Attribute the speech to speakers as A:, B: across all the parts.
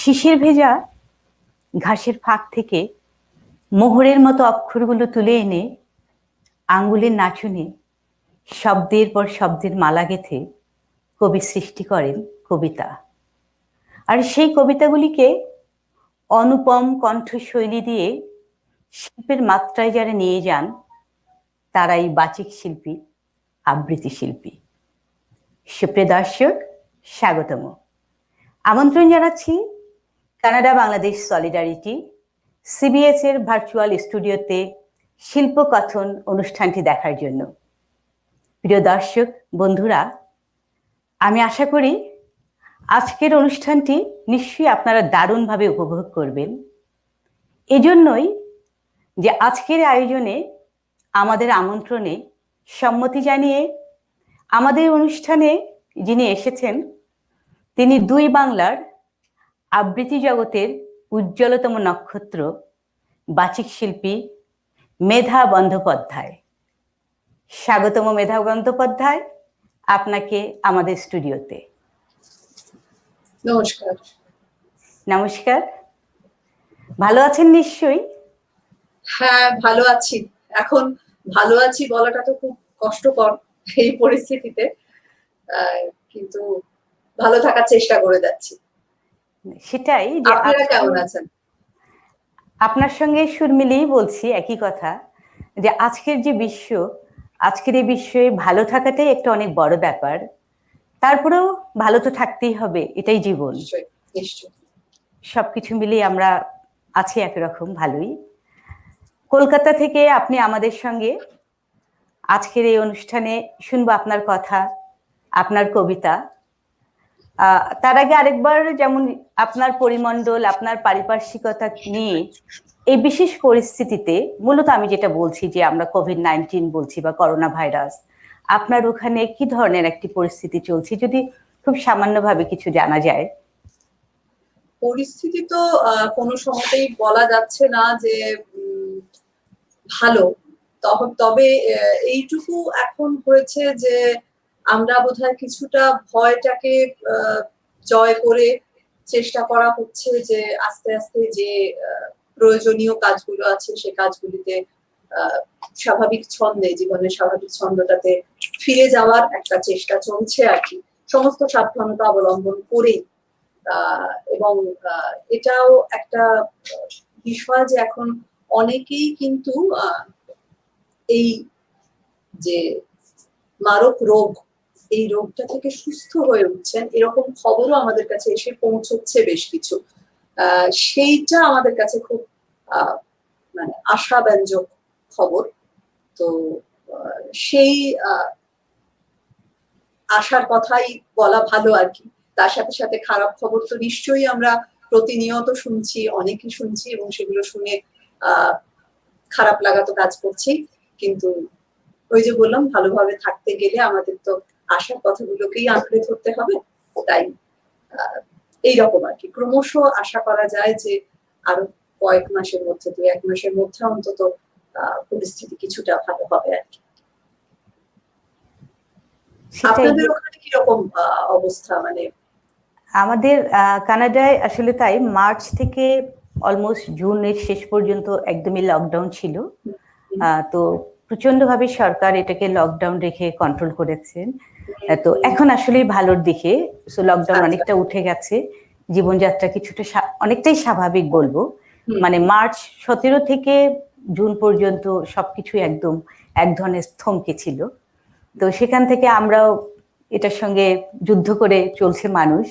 A: শিশির ভেজা ঘাসের ফাঁক থেকে মোহরের মতো অক্ষরগুলো তুলে এনে আঙ্গুলের নাচুনে শব্দের পর শব্দের মালা গেঁথে কবি সৃষ্টি করেন কবিতা। আর সেই কবিতাগুলিকে অনুপম কণ্ঠশৈলী দিয়ে শিল্পের মাত্রায় যারা নিয়ে যান তারাই বাচিক শিল্পী, আবৃত্তি শিল্পী। সুপ্রিয় দর্শক, স্বাগতম। আমন্ত্রণ জানাচ্ছি কানাডা বাংলাদেশ সলিডারিটি সিবিএস এর ভার্চুয়াল স্টুডিওতে শিল্পকথন অনুষ্ঠানটি দেখার জন্য। প্রিয় দর্শক বন্ধুরা, আমি আশা করি আজকের অনুষ্ঠানটি নিশ্চয়ই আপনারা দারুণভাবে উপভোগ করবেন। এজন্যই যে আজকের আয়োজনে আমাদের আমন্ত্রণে সম্মতি জানিয়ে আমাদের অনুষ্ঠানে যিনি এসেছেন তিনি দুই বাংলার আবৃত্তি জগতের উজ্জ্বলতম নক্ষত্র বাচিক শিল্পী মেধা বন্দ্যোপাধ্যায়। স্বাগতম মেধা বন্দ্যোপাধ্যায়, আপনাকে আমাদের স্টুডিওতে।
B: নমস্কার।
A: নমস্কার, ভালো আছেন নিশ্চয়ই?
B: হ্যাঁ, ভালো আছি। এখন ভালো আছি বলাটা তো খুব কষ্টকর এই পরিস্থিতিতে, কিন্তু ভালো থাকার চেষ্টা করে যাচ্ছি।
A: সেটাই যে
B: আপনারা কেমন আছেন?
A: আপনার সঙ্গে সুর মিলিয়েই বলছি একই কথা, যে আজকের যে বিশ্ব, আজকের এই বিশ্বে ভালো থাকাটাই একটা অনেক বড় ব্যাপার। তারপরেও ভালো তো থাকতেই হবে, এটাই জীবন। সবকিছু মিলিয়ে আমরা আছি একরকম ভালোই। কলকাতা থেকে আপনি আমাদের সঙ্গে আজকের এই অনুষ্ঠানে শুনবো আপনার কথা, আপনার কবিতা। তার আগে আরেকবার, যেমন আপনার পরিমণ্ডল, আপনার পারিপার্শ্বিকতা নিয়ে এই বিশেষ পরিস্থিতিতে, মূলত আমি যেটা বলছি যে আমরা কোভিড-19 বলছি বা করোনা ভাইরাস, আপনার ওখানে কি ধরনের একটি পরিস্থিতি চলছে, যদি খুব সামান্যভাবে কিছু জানা যায়।
B: পরিস্থিতি তো কোনো সময়তেই বলা যাচ্ছে না যে ভালো, তবে এইটুকু এখন হয়েছে যে আমরা বোধহয় কিছুটা ভয়টাকে জয় করে চেষ্টা করা হচ্ছে যে আস্তে আস্তে যে প্রয়োজনীয় কাজগুলো আছে সে কাজগুলিতে স্বাভাবিক ছন্দে, জীবনের স্বাভাবিক ছন্দটাতে ফিরে যাওয়ার একটা চেষ্টা চলছে আর কি, সমস্ত সাবধানতা অবলম্বন করেই। এবং এটাও একটা বিষয় যে এখন অনেকেই কিন্তু এই যে মারক রোগ, এই রোগটা থেকে সুস্থ হয়ে উঠছেন, এরকম খবরও আমাদের কাছে এসে পৌঁছচ্ছে বেশ কিছু। সেইটা আমাদের কাছে খুব মানে আশাব্যঞ্জক খবর। তো সেই আশার কথাই বলা ভালো আর কি। তার সাথে সাথে খারাপ খবর তো নিশ্চয়ই আমরা প্রতিনিয়ত শুনছি, অনেকেই শুনছি, এবং সেগুলো শুনে খারাপ লাগা তো কাজ করছি। কিন্তু ওই যে বললাম, ভালোভাবে থাকতে গেলে আমাদের তো আশার কথাগুলোকেই আঁকড়ে ধরতে হবে। তাই এইরকম আর কি, ক্রমশ আশা করা যায় যে আরো কয়েক মাসের মধ্যে, 2-1 মাসের মধ্যে অন্তত পরিস্থিতি কিছুটা ভালো হবে আর কি। আপনাদের ওখানে কিরকম অবস্থা? মানে
A: আমাদের কানাডায় আসলে তাই মার্চ থেকে অলমোস্ট জুনের শেষ পর্যন্ত একদমই লকডাউন ছিল। তো প্রচন্ডভাবে সরকার এটাকে লকডাউন রেখে কন্ট্রোল করেছেন। তো এখন আসলে ভালোর দিকে, সো লকডাউন অনেকটা উঠে গেছে, জীবনযাত্রা কিছুটা অনেকটাই স্বাভাবিক বলবো। মানে মার্চ 17 থেকে জুন পর্যন্ত সবকিছু একদম এক ধরনের থমকে ছিল। তো সেখান থেকে আমরাও এটার সঙ্গে যুদ্ধ করে চলছে মানুষ।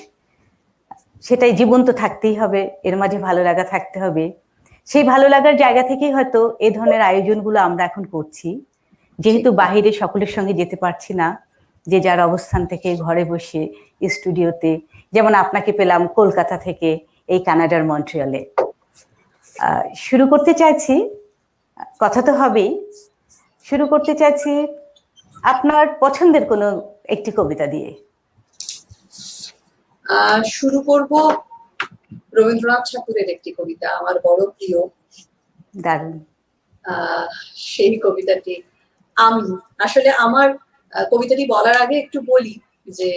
A: সেটাই, জীবন তো থাকতেই হবে, এর মাঝে ভালো লাগা থাকতে হবে। সেই ভালো লাগার জায়গা থেকেই হয়তো এ ধরনের আয়োজনগুলো আমরা এখন করছি, যেহেতু বাহিরে সকলের সঙ্গে যেতে পারছি না, যে যার অবস্থান থেকে ঘরে বসে স্টুডিওতে, যেমন আপনাকে পেলাম কলকাতা থেকে এই কানাডার মন্ট্রিয়ালে। শুরু করতে চাইছি, কথা তো হবেই, শুরু করতে চাইছি আপনার পছন্দের কোনো একটি কবিতা দিয়ে।
B: শুরু করব রবীন্দ্রনাথ ঠাকুরের একটি কবিতা, আমার বড় প্রিয়।
A: দারুণ।
B: সেই কবিতাটি আমি আসলে আমার কবিতাটি বলার আগে একটু বলি যে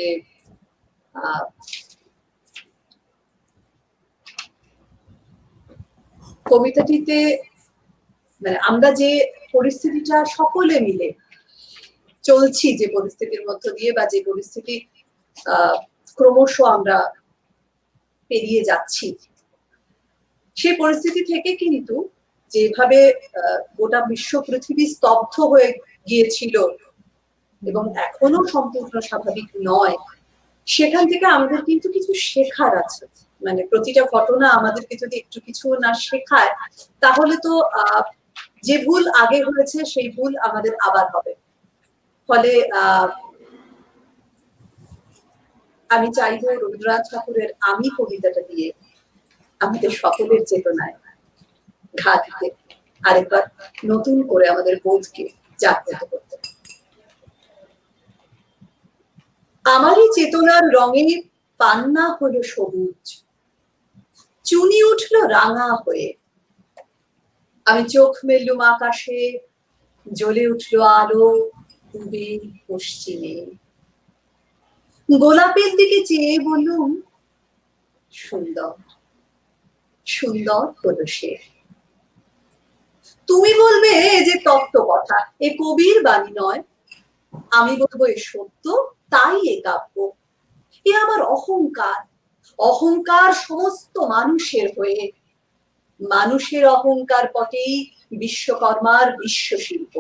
B: কবিতাটিতে মানে আমরা যে পরিস্থিতিটা সকলে মিলে চলছি, যে পরিস্থিতির মধ্য দিয়ে বা যে পরিস্থিতি ক্রমশ আমরা পেরিয়ে যাচ্ছি, সেই পরিস্থিতি থেকে কিন্তু যেভাবে গোটা বিশ্ব পৃথিবী স্তব্ধ হয়ে গিয়েছিল এবং এখনো সম্পূর্ণ স্বাভাবিক নয়, সেখান থেকে আমাদের কিন্তু কিছু শেখার আছে। মানে প্রতিটা ঘটনা আমাদেরকে যদি একটু কিছু না শেখায়, তাহলে তো যে ভুল আগে হয়েছে সেই ভুল আমাদের আবার হবে। ফলে আমি চাইবো রবীন্দ্রনাথ ঠাকুরের আমি কবিতাটা দিয়ে আমাদের সকলের চেতনায় ঘা দিতে, আরেকবার নতুন করে আমাদের বোধকে জাগ্রত করতে। আমারই চেতনার রঙে পান্না হলো সবুজ, চুনি উঠলো রাঙা হয়ে, আমি চোখ মেললুম আকাশে, জ্বলে উঠলো আলো পূবে পশ্চিমে, গোলাপের দিকে চেয়ে বললুম সুন্দর, সুন্দর হলো সে। তুমি বলবে যে তত্ত্ব কথা, এ কবির বাণী নয়, আমি বলবো এ সত্য, তাই এ কাব্য। এ আমার অহংকার, অহংকার সমস্ত মানুষের হয়ে, মানুষের অহংকার পটেই বিশ্বকর্মার বিশ্বশিল্প।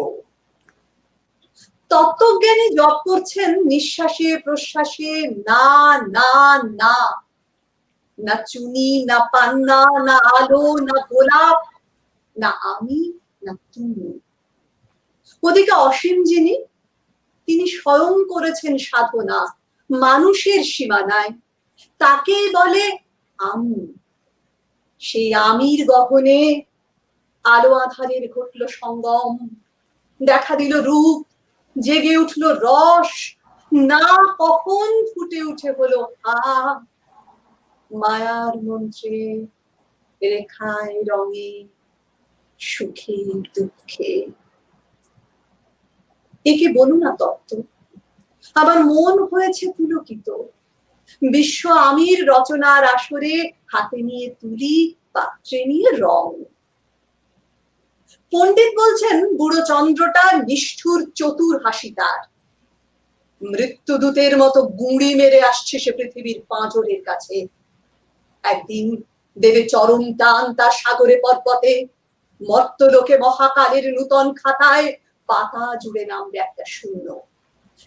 B: তত্ত্বজ্ঞানী জপ করছেন নিঃশ্বাসে প্রশ্বাসে, না না না, না চুনি, না পান্না, না আলো, না গোলাপ, না আমি, না তুমি। ওদিকে অসীম যিনি, তিনি স্বয়ং করেছেন সাধনা মানুষের সীমানায়, তাকে বলে আমি। সেই আমির গহনে আলো আধারের ঘটল সঙ্গম, দেখা দিল রূপ, জেগে উঠল রস, না কখন ফুটে উঠে হলো মায়ার মন্ত্রে, রেখায় রঙে, সুখে দুঃখে। একে বলো না তত্ত্ব, আমার মন হয়েছে পুলকিত, বিশ্ব আমির রচনার আসরে হাতে নিয়ে তুলি, পাত্রে নিয়ে রং। পণ্ডিত বলছেন বুড়ো চন্দ্রটা নিষ্ঠুর চতুর হাসি তার, মৃত্যুদূতের মতো গুঁড়ি মেরে আসছে সে পৃথিবীর পাঁজরের কাছে। একদিন দেবে চরম টান তার সাগরে পর্বতে, মর্তলোকে মহাকালের নূতন খাতায় পাতা জুড়ে নামবে একটা শূন্য,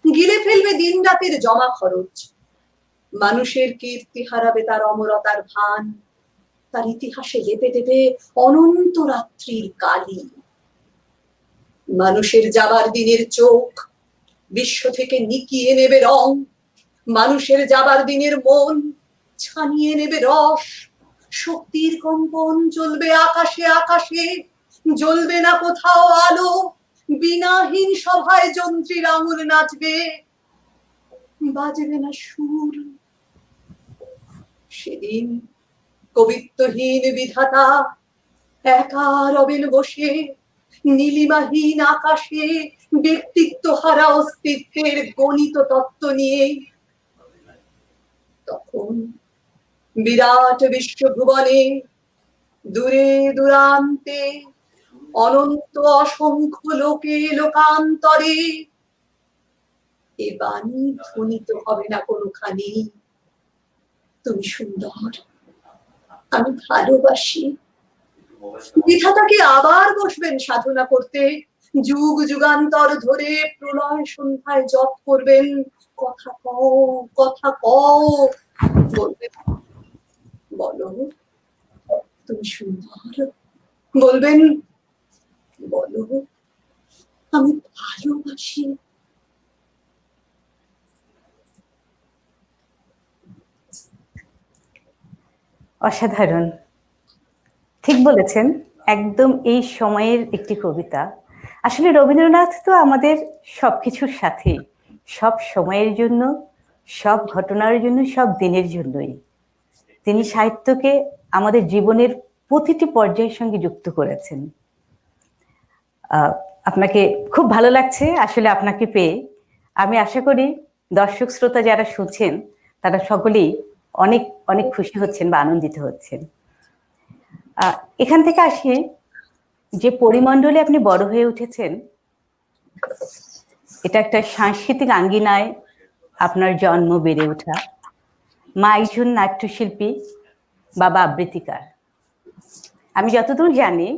B: গিলে ফেলবে দিন রাতের জমা খরচ। মানুষের কীর্তি হারাবে তার অমরতার ভান, তার ইতিহাসে লেপে দেবে অনন্ত রাত্রির কালি। মানুষের যাবার দিনের চোখ বিশ্ব থেকে নিকিয়ে নেবে রং, মানুষের যাবার দিনের মন ছানিয়ে নেবে রস। শক্তির কম্পন চলবে আকাশে আকাশে, জ্বলবে না কোথাও আলো, বিনাহীন সভায় যন্ত্রীর আঙুল নাচবে, বাজবে না সুর। সেদিন কবিত্বহীন বিধাতা একা রবেন বসে, নীলিমাহীন আকাশে ব্যক্তিত্ব হারা অস্তিত্বের গণিত তত্ত্ব নিয়ে। তখন বিরাট বিশ্বভুবনে দূরে দূরান্তে অনন্ত অসংখ্য লোকে লোকান্তরে এ বাণী ধ্বনিত হবে না কোনোখানি, তুমি সুন্দর, আমি ভালোবাসি। বিধাতাকে আবার বসবেন সাধনা করতে, যুগ যুগান্তর ধরে প্রলয় সন্ধ্যায় জপ করবেন, কথা কও, কথা কও, বলবেন বলো তুমি সুন্দর, বলবেন বলো আমি ভালোবাসি।
A: অসাধারণ, ঠিক বলেছেন, একদম এই সময়ের একটি কবিতা। আসলে রবীন্দ্রনাথ তো আমাদের সবকিছুর সাথে, সব সময়ের জন্য, সব ঘটনার জন্য, সব দিনের জন্যই তিনি সাহিত্যকে আমাদের জীবনের প্রতিটি পর্যায়ের সঙ্গে যুক্ত করেছেন। আপনাকে খুব ভালো লাগছে আসলে আপনাকে পেয়ে। আমি আশা করি দর্শক শ্রোতা যারা শুনছেন তারা সকলেই অনেক অনেক খুশি হচ্ছেন বা আনন্দিত হচ্ছেন। এখান থেকে আসি যে পরিমণ্ডলে আপনি বড় হয়ে উঠেছেন, এটা একটা সাংস্কৃতিক আঙ্গিনায় আপনার জন্ম, বেড়ে ওঠা। মা একজন নাট্যশিল্পী, বাবা আবৃত্তিকার। আমি যতদূর জানি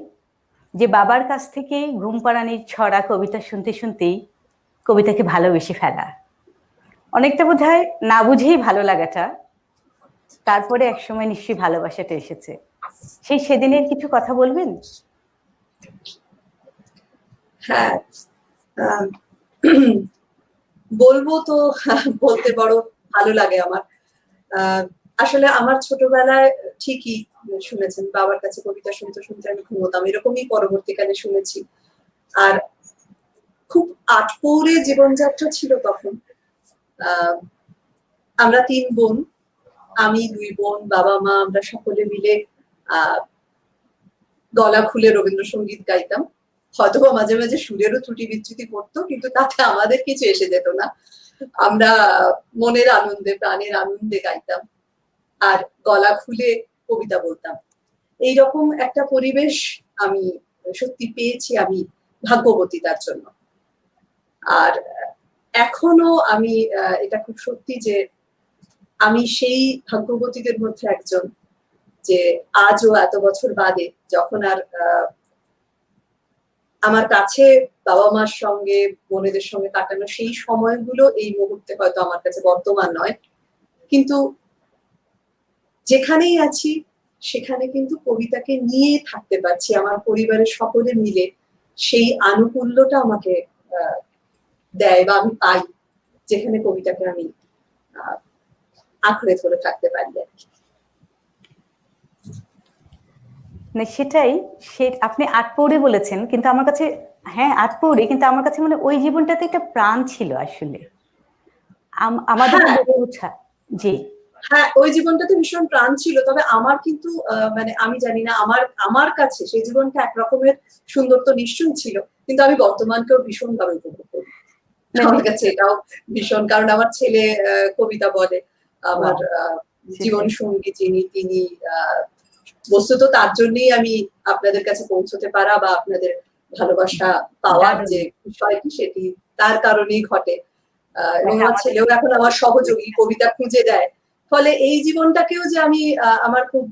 A: যে বাবার কাছ থেকে ঘুম পাড়ানির ছড়া কবিতা শুনতে শুনতেই কবিতাকে ভালোবেসে ফেলা, অনেকটা বোধহয় না বুঝেই ভালো লাগাটা, তারপরে একসময় নিশ্চয়ই ভালোবাসাটা এসেছে। সেদিনের কিছু কথা বলবেন?
B: হ্যাঁ, বলবো তো, বলতে বড় ভালো লাগে আমার। আসলে আমার ছোটবেলায় ঠিকই শুনেছেন, বাবার কাছে কবিতা শুনতে শুনতে আমি ঘুমোতাম, এরকমই পরবর্তীকালে শুনেছি। আর খুব আটপৌরে জীবনযাত্রা ছিল তখন। আমরা 3 বোন, আমি 2 বোন, বাবা মা, আমরা সকলে মিলে গলা খুলে রবীন্দ্রসঙ্গীত গাইতাম। হয়তোবা মাঝে মাঝে সুরেরও ত্রুটি বিচ্যুতি করতো, কিন্তু তাতে আমাদের কিছু এসে যেত না। আমরা মনের আনন্দে, প্রাণের আনন্দে গাইতাম আর গলা খুলে কবিতা বলতাম। এইরকম একটা পরিবেশ আমি সত্যি পেয়েছি, আমি ভাগ্যবতী তার জন্য। আর এখনো আমি এটা খুব সত্যি যে আমি সেই ভাগ্যবতীদের মধ্যে একজন, যে আজও এত বছর বাদে যখন আর আমার কাছে বাবা মার সঙ্গে, বোনেদের সঙ্গে কাটানো সেই সময়গুলো এই মুহূর্তে হয়তো আমার কাছে বর্তমান নয়, কিন্তু যেখানেই আছি সেখানে কিন্তু কবিতাকে নিয়ে থাকতে পারছি। আমার পরিবারের সকলে মিলে সেই আনুকূল্যটা আমাকে দেয় বা আমি পাই, যেখানে কবিতাকে আমি আঁকড়ে ধরে থাকতে পারি আর কি।
A: না সেটাই, আপনি আটপৌরে বলেছেন, কিন্তু আমার কাছে, হ্যাঁ আটপৌরে, কিন্তু আমার কাছে মানে ওই জীবনটাতে একটা প্রাণ ছিল আসলে আমাদের বেড়ে ওঠা। জি
B: হ্যাঁ, ওই জীবনটাতে ভীষণ প্রাণ ছিল, তবে আমার কিন্তু মানে আমি জানি না, আমার কাছে সেই জীবনটা একরকমের সুন্দর তো নিশ্চয়ই ছিল, কিন্তু আমি বর্তমানকেও ভীষণ ভাবে উপভোগ করি। আমার কাছে এটাও ভীষণ, কারণ আমার ছেলে কবিতা বলে, আমার জীবন সঙ্গী যিনি, তিনি বস্তুত তার জন্যই আমি আপনাদের কাছে পৌঁছতে পারা বা আপনাদের ভালোবাসা পাওয়ার যে বিষয়টি, সেটি তার কারণেই ঘটে। এবং আমার ছেলেও এখন আমার সহযোগী, কবিতা খুঁজে দেয়। ফলে এই জীবনটাকেও যে আমি আমার খুব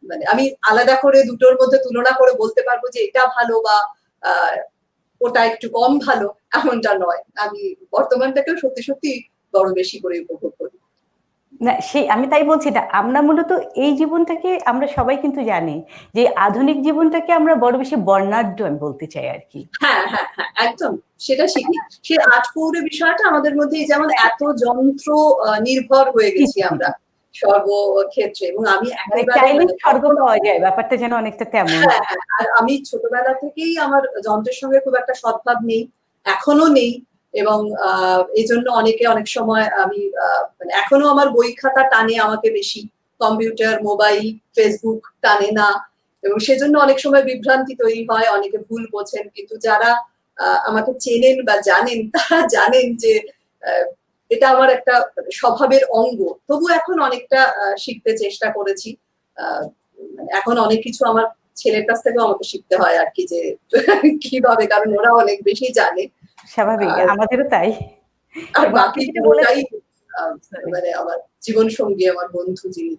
B: মানে আমি আলাদা করে দুটোর মধ্যে তুলনা করে বলতে পারবো যে এটা ভালো বা ওটা একটু কম ভালো, এমনটা নয়। আমি বর্তমানটাকেও সত্যি সত্যি বড় বেশি করে উপভোগ করি।
A: না আমি তাই বলছি, না আমরা মূলত এই জীবনটাকে আমরা সবাই কিন্তু জানি যে আধুনিক জীবনটাকে আমরা বড় বেশি বর্ণাঢ্য, আমি বলতে চাই আর কি।
B: হ্যাঁ হ্যাঁ হ্যাঁ, একদম সেটা শিখি। সে আটপৌরে বিষয়টা আমাদের মধ্যে, যেমন এত যন্ত্র নির্ভর হয়ে গেছি আমরা সর্বক্ষেত্রে, এবং আমি একেবারে
A: স্বর্গ পাওয়া যায়, ব্যাপারটা যেন অনেকটা তেমন।
B: হ্যাঁ হ্যাঁ, আর আমি ছোটবেলা থেকেই আমার যন্ত্রের সঙ্গে খুব একটা সদ্ভাব নেই, এখনো নেই। এবং এই জন্য অনেকে অনেক সময় আমি মানে এখনো আমার বই খাতা টানে আমাকে বেশি, কম্পিউটার, মোবাইল, ফেসবুক টানে না। এবং সেজন্য অনেক সময় বিভ্রান্তি তৈরি হয়, অনেকে ভুল বোঝেন, কিন্তু যারা আমাকে চেনেন বা জানেন তারা জানেন যে এটা আমার একটা স্বভাবের অঙ্গ। তবু এখন অনেকটা শিখতে চেষ্টা করেছি। এখন অনেক কিছু আমার ছেলের কাছ থেকেও আমাকে শিখতে হয় আর কি, যে কিভাবে, কারণ ওরা অনেক বেশি জানে।
A: স্বাভাবিক, আমাদেরও তাই।
B: আর বাকি পুরোটাই মানে আমার জীবন সঙ্গী, আমার বন্ধু যিনি,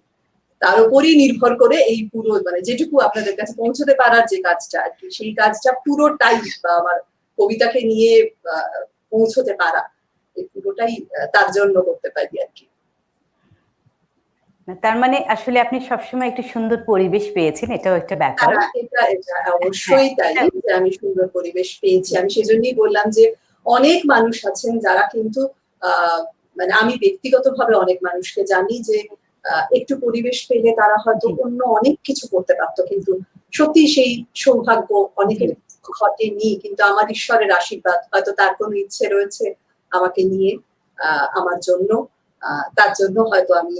B: তার উপরই নির্ভর করে এই পুরো মানে যেটুকু আপনাদের কাছে পৌঁছতে পারার যে কাজটা আর কি, সেই কাজটা পুরোটাই বা আমার কবিতাকে নিয়ে পৌঁছতে পারা, এই পুরোটাই তার জন্য করতে পারি আর কি।
A: তার মানে আসলে আপনি সবসময় একটু সুন্দর পরিবেশ পেয়েছেন, এটাও একটা ব্যাপার।
B: এটা অবশ্যই তাই যে আমি সুন্দর পরিবেশ পেয়েছি। আমি সেজন্যই বললাম যে অনেক মানুষ আছেন যারা কিন্তু মানে আমি ব্যক্তিগতভাবে অনেক মানুষকে জানি যে একটু পরিবেশ পেলে তারা হয়তো অন্য অনেক কিছু করতে পারতো, কিন্তু সত্যি সেই সৌভাগ্য অনেকের ঘটেনি। কিন্তু আমার ঈশ্বরের আশীর্বাদ, হয়তো তার কোনো ইচ্ছে রয়েছে আমাকে নিয়ে, আমার জন্য, তার জন্য হয়তো আমি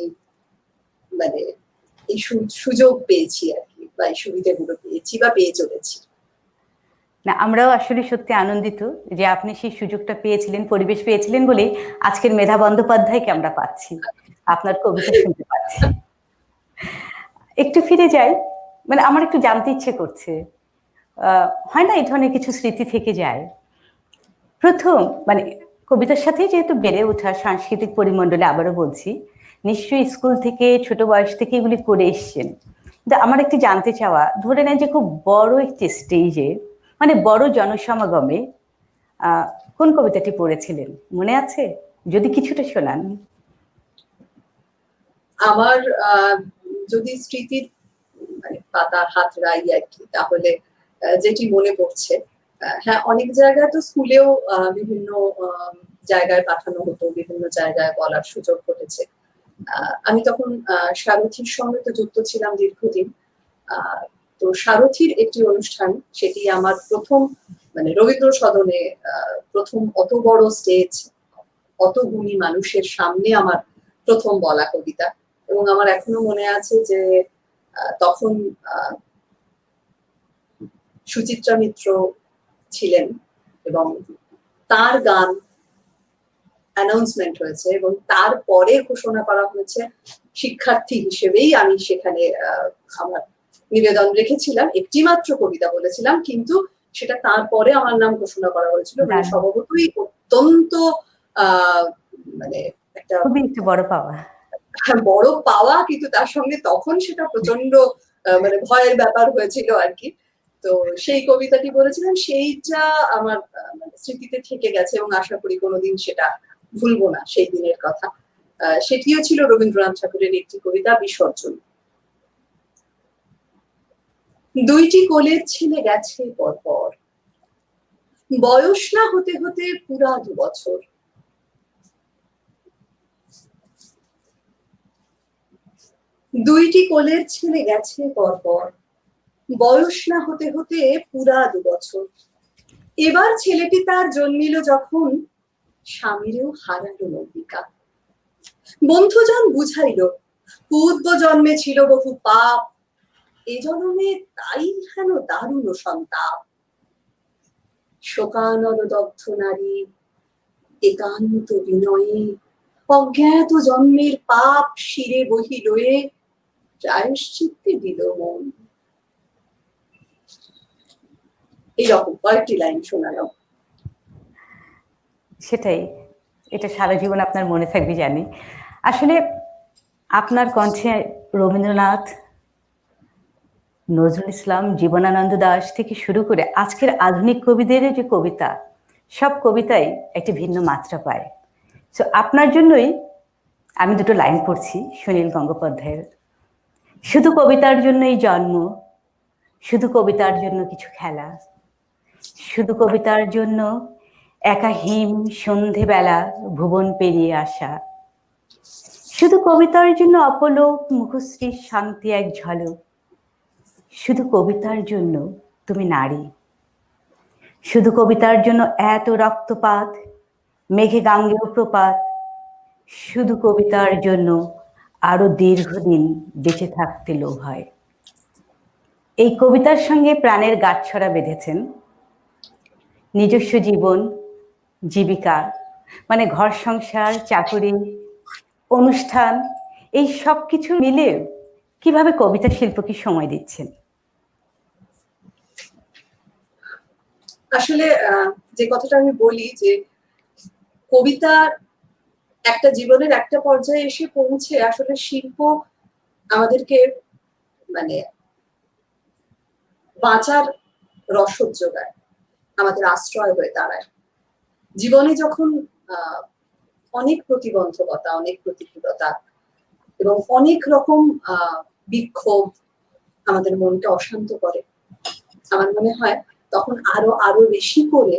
B: মানে এই সুযোগ পেয়েছি আর কি, বা এই সুবিধাগুলো পেয়েছি বা পেয়ে চলেছি।
A: না আমরাও আসলে সত্যি আনন্দিত যে আপনি সেই সুযোগটা পেয়েছিলেন, পরিবেশ পেয়েছিলেন বলেই আজকের মেধা বন্দ্যোপাধ্যায়কে আমরা পাচ্ছি, আপনার কবিতা শুনতে পাচ্ছি। একটু ফিরে যাই, মানে আমার একটু জানতে ইচ্ছে করছে, হয় না এই ধরনের কিছু স্মৃতি থেকে যায়? প্রথম মানে কবিতার সাথে যেহেতু বেড়ে ওঠা সাংস্কৃতিক পরিমণ্ডলে, আবারও বলছি, নিশ্চয়ই স্কুল থেকে ছোট বয়স থেকে এগুলি করে এসছেন। কিন্তু আমার একটি জানতে চাওয়া, ধরে নেন যে খুব বড় একটি স্টেজে, মানে বড় জনসমাগমে কোন কবিতাটি পড়েছিলেন, মনে আছে? যদি কিছুটা শোনান।
B: আমার যদি স্মৃতির মানে পাতা হাতড়াই আর কি, তাহলে যেটি মনে পড়ছে, হ্যাঁ, অনেক জায়গায় তো স্কুলেও বিভিন্ন জায়গায় পাঠানো হতো, বিভিন্ন জায়গায় বলার সুযোগ ঘটেছে। আমি তখন সারথীর সঙ্গে তো যুক্ত ছিলাম দীর্ঘদিন। তো সারথীর একটি অনুষ্ঠান, সেটি আমার প্রথম, মানে রবীন্দ্র সদনে প্রথম অত বড় স্টেজ, অত গুণী মানুষের সামনে আমার প্রথম বলা কবিতা। এবং আমার এখনো মনে আছে যে তখন সুচিত্রা মিত্র ছিলেন এবং তার গান অ্যানাউন্সমেন্ট হয়েছে এবং তারপরে ঘোষণা করা হয়েছে শিক্ষার্থী হিসেবেই আমি সেখানে আমার নিবেদন রেখেছিলাম, একটি মাত্র কবিতা বলেছিলাম, কিন্তু সেটা তারপরে আমার নাম ঘোষণা করা হয়েছিল। মানে স্বভাবতই অত্যন্ত মানে একটা
A: খুবই একটু বড় পাওয়া,
B: বড় পাওয়া, কিন্তু তার সঙ্গে তখন সেটা প্রচন্ড মানে ভয়ের ব্যাপার হয়েছিল আর কি। তো সেই কবিতাটি বলেছিলাম, সেইটা আমার মানে স্মৃতিতে থেকে গেছে এবং আশা করি কোনোদিন সেটা ভুলবো না সেই দিনের কথা। সেটিও ছিল রবীন্দ্রনাথ ঠাকুরের একটি কবিতা, বিসর্জন। দুইটি কোলের ছেলে গেছে পরপর, বয়স না হতে হতে পুরা 2 বছর। দুইটি কোলের ছেলে গেছে পরপর, বয়স না হতে হতে পুরা 2 বছর। এবার ছেলেটি তার জন্মিল যখন, স্বামীরেও হারালো নন্দিকা। বন্ধুজন বুঝাইল, পূর্ব জন্মে ছিল বহু পাপ, এ জন্মে তাই হেন দারুণ সন্তাপ। শোকানল দগ্ধ নারী একান্ত বিনয়ে, অজ্ঞাত জন্মের পাপ শিরে বহি লয়ে, প্রায়শ্চিত্তে দিল মন। এইরকম কয়েকটি লাইন শোনালাম।
A: সেটাই, এটা সারা জীবন আপনার মনে থাকবে জানি। আসলে আপনার কণ্ঠে রবীন্দ্রনাথ, নজরুল ইসলাম, জীবনানন্দ দাশ থেকে শুরু করে আজকের আধুনিক কবিদের যে কবিতা, সব কবিতাই একটি ভিন্ন মাত্রা পায়। তো আপনার জন্যই আমি দুটো লাইন পড়ছি সুনীল গঙ্গোপাধ্যায়ের। শুধু কবিতার জন্যই জন্ম, শুধু কবিতার জন্য কিছু খেলা, শুধু কবিতার জন্য একা হিম সন্ধেবেলা ভুবন পেরিয়ে আসা, শুধু কবিতার জন্য অপলোক মুখশ্রীর শান্তি এক ঝলক, শুধু কবিতার জন্য তুমি নারী, শুধু কবিতার জন্য এত রক্তপাত, মেঘে গাঙ্গেয় প্রপাত, শুধু কবিতার জন্য আরো দীর্ঘদিন বেঁচে থাকতে লোভ হয়। এই কবিতার সঙ্গে প্রাণের গাঁটছড়া বেঁধেছেন নিজস্ব জীবন, জীবিকা, মানে ঘর সংসার, চাকুরি, অনুষ্ঠান, এই সব কিছু মিলে কিভাবে কবিতা শিল্পকে সময় দিচ্ছেন?
B: আসলে যে কথাটা আমি বলি যে কবিতা একটা জীবনের একটা পর্যায়ে এসে পৌঁছে আসলে শিল্প আমাদেরকে মানে বাঁচার রসদ যোগায়, আমাদের আশ্রয় হয়ে দাঁড়ায়। জীবনে যখন অনেক প্রতিবন্ধকতা, অনেক প্রতিকূলতা এবং অনেক রকম বিক্ষোভ আমাদের মনকে অশান্ত করে, আমার মনে হয় তখন আরো আরো বেশি করে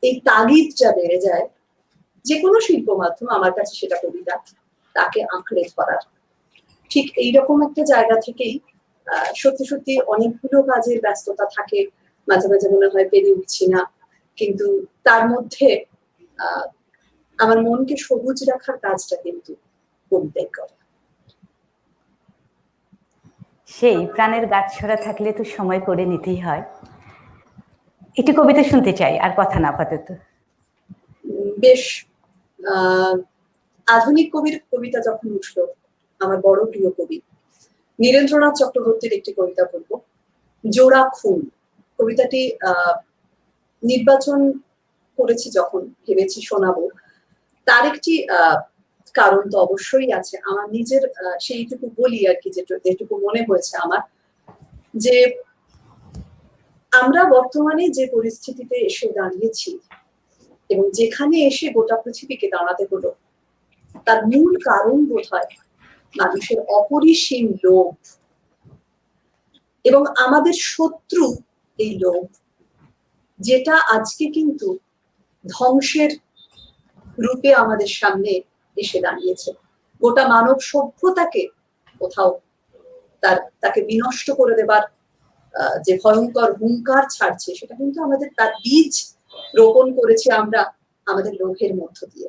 B: এই তাগিদটা বেড়ে যায় যে কোনো শিল্প মাধ্যম, আমার কাছে সেটা কবিতা, তাকে আঁকড়ে ধরার। ঠিক এইরকম একটা জায়গা থেকেই সত্যি সত্যি অনেকগুলো কাজের ব্যস্ততা থাকে, মাঝে মাঝে মনে হয় পেরে উঠছি না, কিন্তু তার মধ্যে আমার মনকে সবুজ রাখার কাজটা কিন্তু কবিতাই করে।
A: সেই প্রাণের গাঁটছড়া থাকলে তো সময় করে নিতেই হয়। একটি কবিতা শুনতে চাই, আর কথা না আপাতত।
B: বেশ, আধুনিক কবির কবিতা যখন উঠলো, আমার বড় প্রিয় কবি নীরেন্দ্রনাথ চক্রবর্তীর একটি কবিতা বলবো, জোড়া খুন। কবিতাটি নির্বাচন করেছি যখন, ভেবেছি শোনাবো। তার একটি কারণ তো অবশ্যই আছে, আমার নিজের সেইটুকু বলি আর কি, যেটুকু মনে হয়েছে আমার, যে আমরা বর্তমানে যে পরিস্থিতিতে এসে দাঁড়িয়েছি এবং যেখানে এসে গোটা পৃথিবীকে দাঁড়াতে হলো, তার মূল কারণ বোধ হয় মানুষের অপরিসীম লোভ, এবং আমাদের শত্রু এই লোভ, যেটা আজকে কিন্তু ধ্বংসের রূপে আমাদের সামনে এসে দাঁড়িয়েছে। গোটা মানব সভ্যতাকে কোথাও তাকে বিনষ্ট করে দেবার যে ভয়ঙ্কর হুঙ্কার ছাড়ছে, সেটা কিন্তু আমাদের তার বীজ রোপণ করেছি আমরা আমাদের লোভের মধ্য দিয়ে।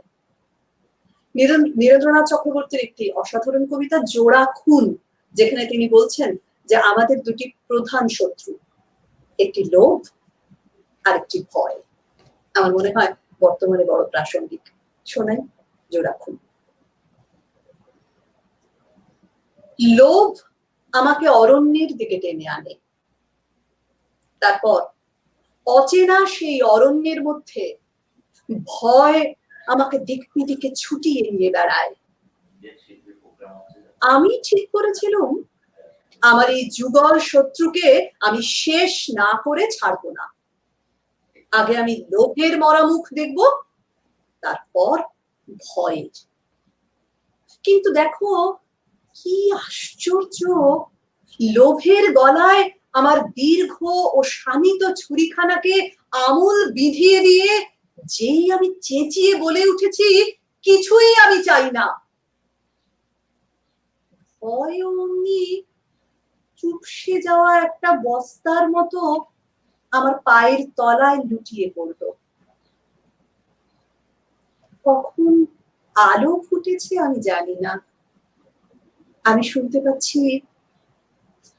B: নীরেন্দ্রনাথ চক্রবর্তীর একটি অসাধারণ কবিতা জোড়া খুন, যেখানে তিনি বলছেন যে আমাদের দুটি প্রধান শত্রু, একটি লোভ আর একটি ভয়। আমার মনে হয় বর্তমানে বড় প্রাসঙ্গিক। শোনাই জোড়া খুন। লোভ আমাকে অরণ্যের দিকে টেনে আনে, তারপর অচেনা সেই অরণ্যের মধ্যে ভয় আমাকে দিক বিদিকে ছুটিয়ে নিয়ে বেড়ায়। আমি ঠিক করেছিলাম আমার এই যুগল শত্রুকে আমি শেষ না করে ছাড়বো না। আগে আমি লোভের মরামুখ দেখব, তারপর ভয়ের। কিন্তু দেখো কি আশ্চর্য, লোভের গলায় আমার দীর্ঘ ও শানিত ছুরিখানাকে আমূল বিধিয়ে দিয়ে যেই আমি চেঁচিয়ে বলে উঠেছি কিছুই আমি চাই না, ভয় অমনি চুপসে যাওয়া একটা বস্তার মতো আমার পায়ের তলায় লুটিয়ে পড়লো। কখন আলো ফুটেছে আমি জানি না, আমি শুনতে পাচ্ছি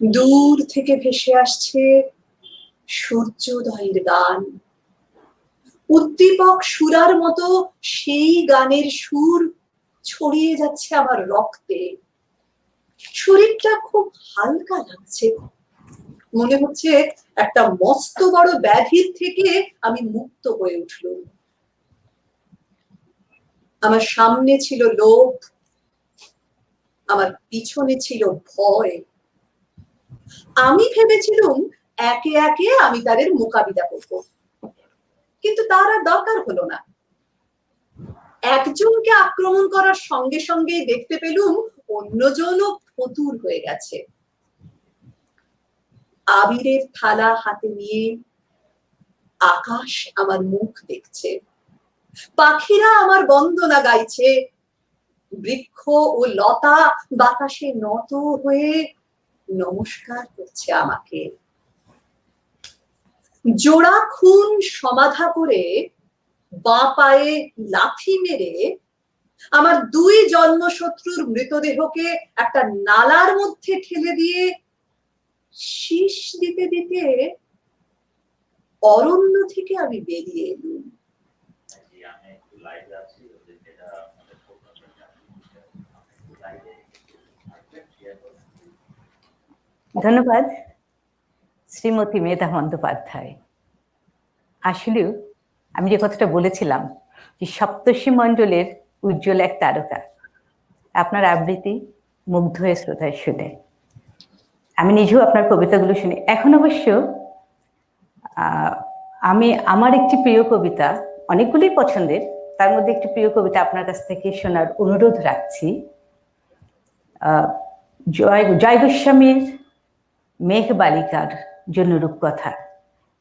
B: দূর থেকে ভেসে আসছে সূর্যোদয়ের গান। উদ্দীপক সুরার মতো সেই গানের সুর ছড়িয়ে যাচ্ছে আমার রক্তে। শরীরটা খুব হালকা লাগছে, মনে হচ্ছে একটা মস্ত বড় ব্যাধির থেকে আমি মুক্ত হয়ে উঠলাম। আমার সামনে ছিল লোভ, আমার পিছনে ছিল ভয়। আমি ভেবেছিলাম একে একে আমি তাদের মোকাবিলা করব, কিন্তু তার আর দরকার হলো না। একজনকে আক্রমণ করার সঙ্গে সঙ্গে দেখতে পেলুম অন্যজনও ফতুর হয়ে গেছে। আবিরের থালা হাতে নিয়ে আকাশ আমার মুখ দেখছে, পাখিরা আমার বন্দনা গাইছে, বৃক্ষ ও লতা বাতাসে নত হয়ে নমস্কার করছে আমাকে। জোড়া খুন সমাধা করে বাঁ পায়ে লাথি মেরে আমার দুই জন্মশত্রুর মৃতদেহকে একটা নালার মধ্যে ঠেলে দিয়ে শীষ দিতে দিতে অরণ্য থেকে আমি বেরিয়ে এলুম।
A: ধন্যবাদ শ্রীমতী মেধা বন্দ্যোপাধ্যায়। আসলেও আমি যে কথাটা বলেছিলাম যে সপ্তর্ষি মণ্ডলের উজ্জ্বল এক তারকা, আপনার আবৃত্তি মুগ্ধ হয়ে শ্রোতায় শুনে আমি নিজেও আপনার কবিতাগুলো শুনি। এখন অবশ্য আমি আমার একটি প্রিয় কবিতা, অনেকগুলোই পছন্দের, তার মধ্যে একটি প্রিয় কবিতা আপনার কাছ থেকে শোনার অনুরোধ রাখছি। জয় গোস্বামীর মেঘ বালিকার জন্য রূপকথা,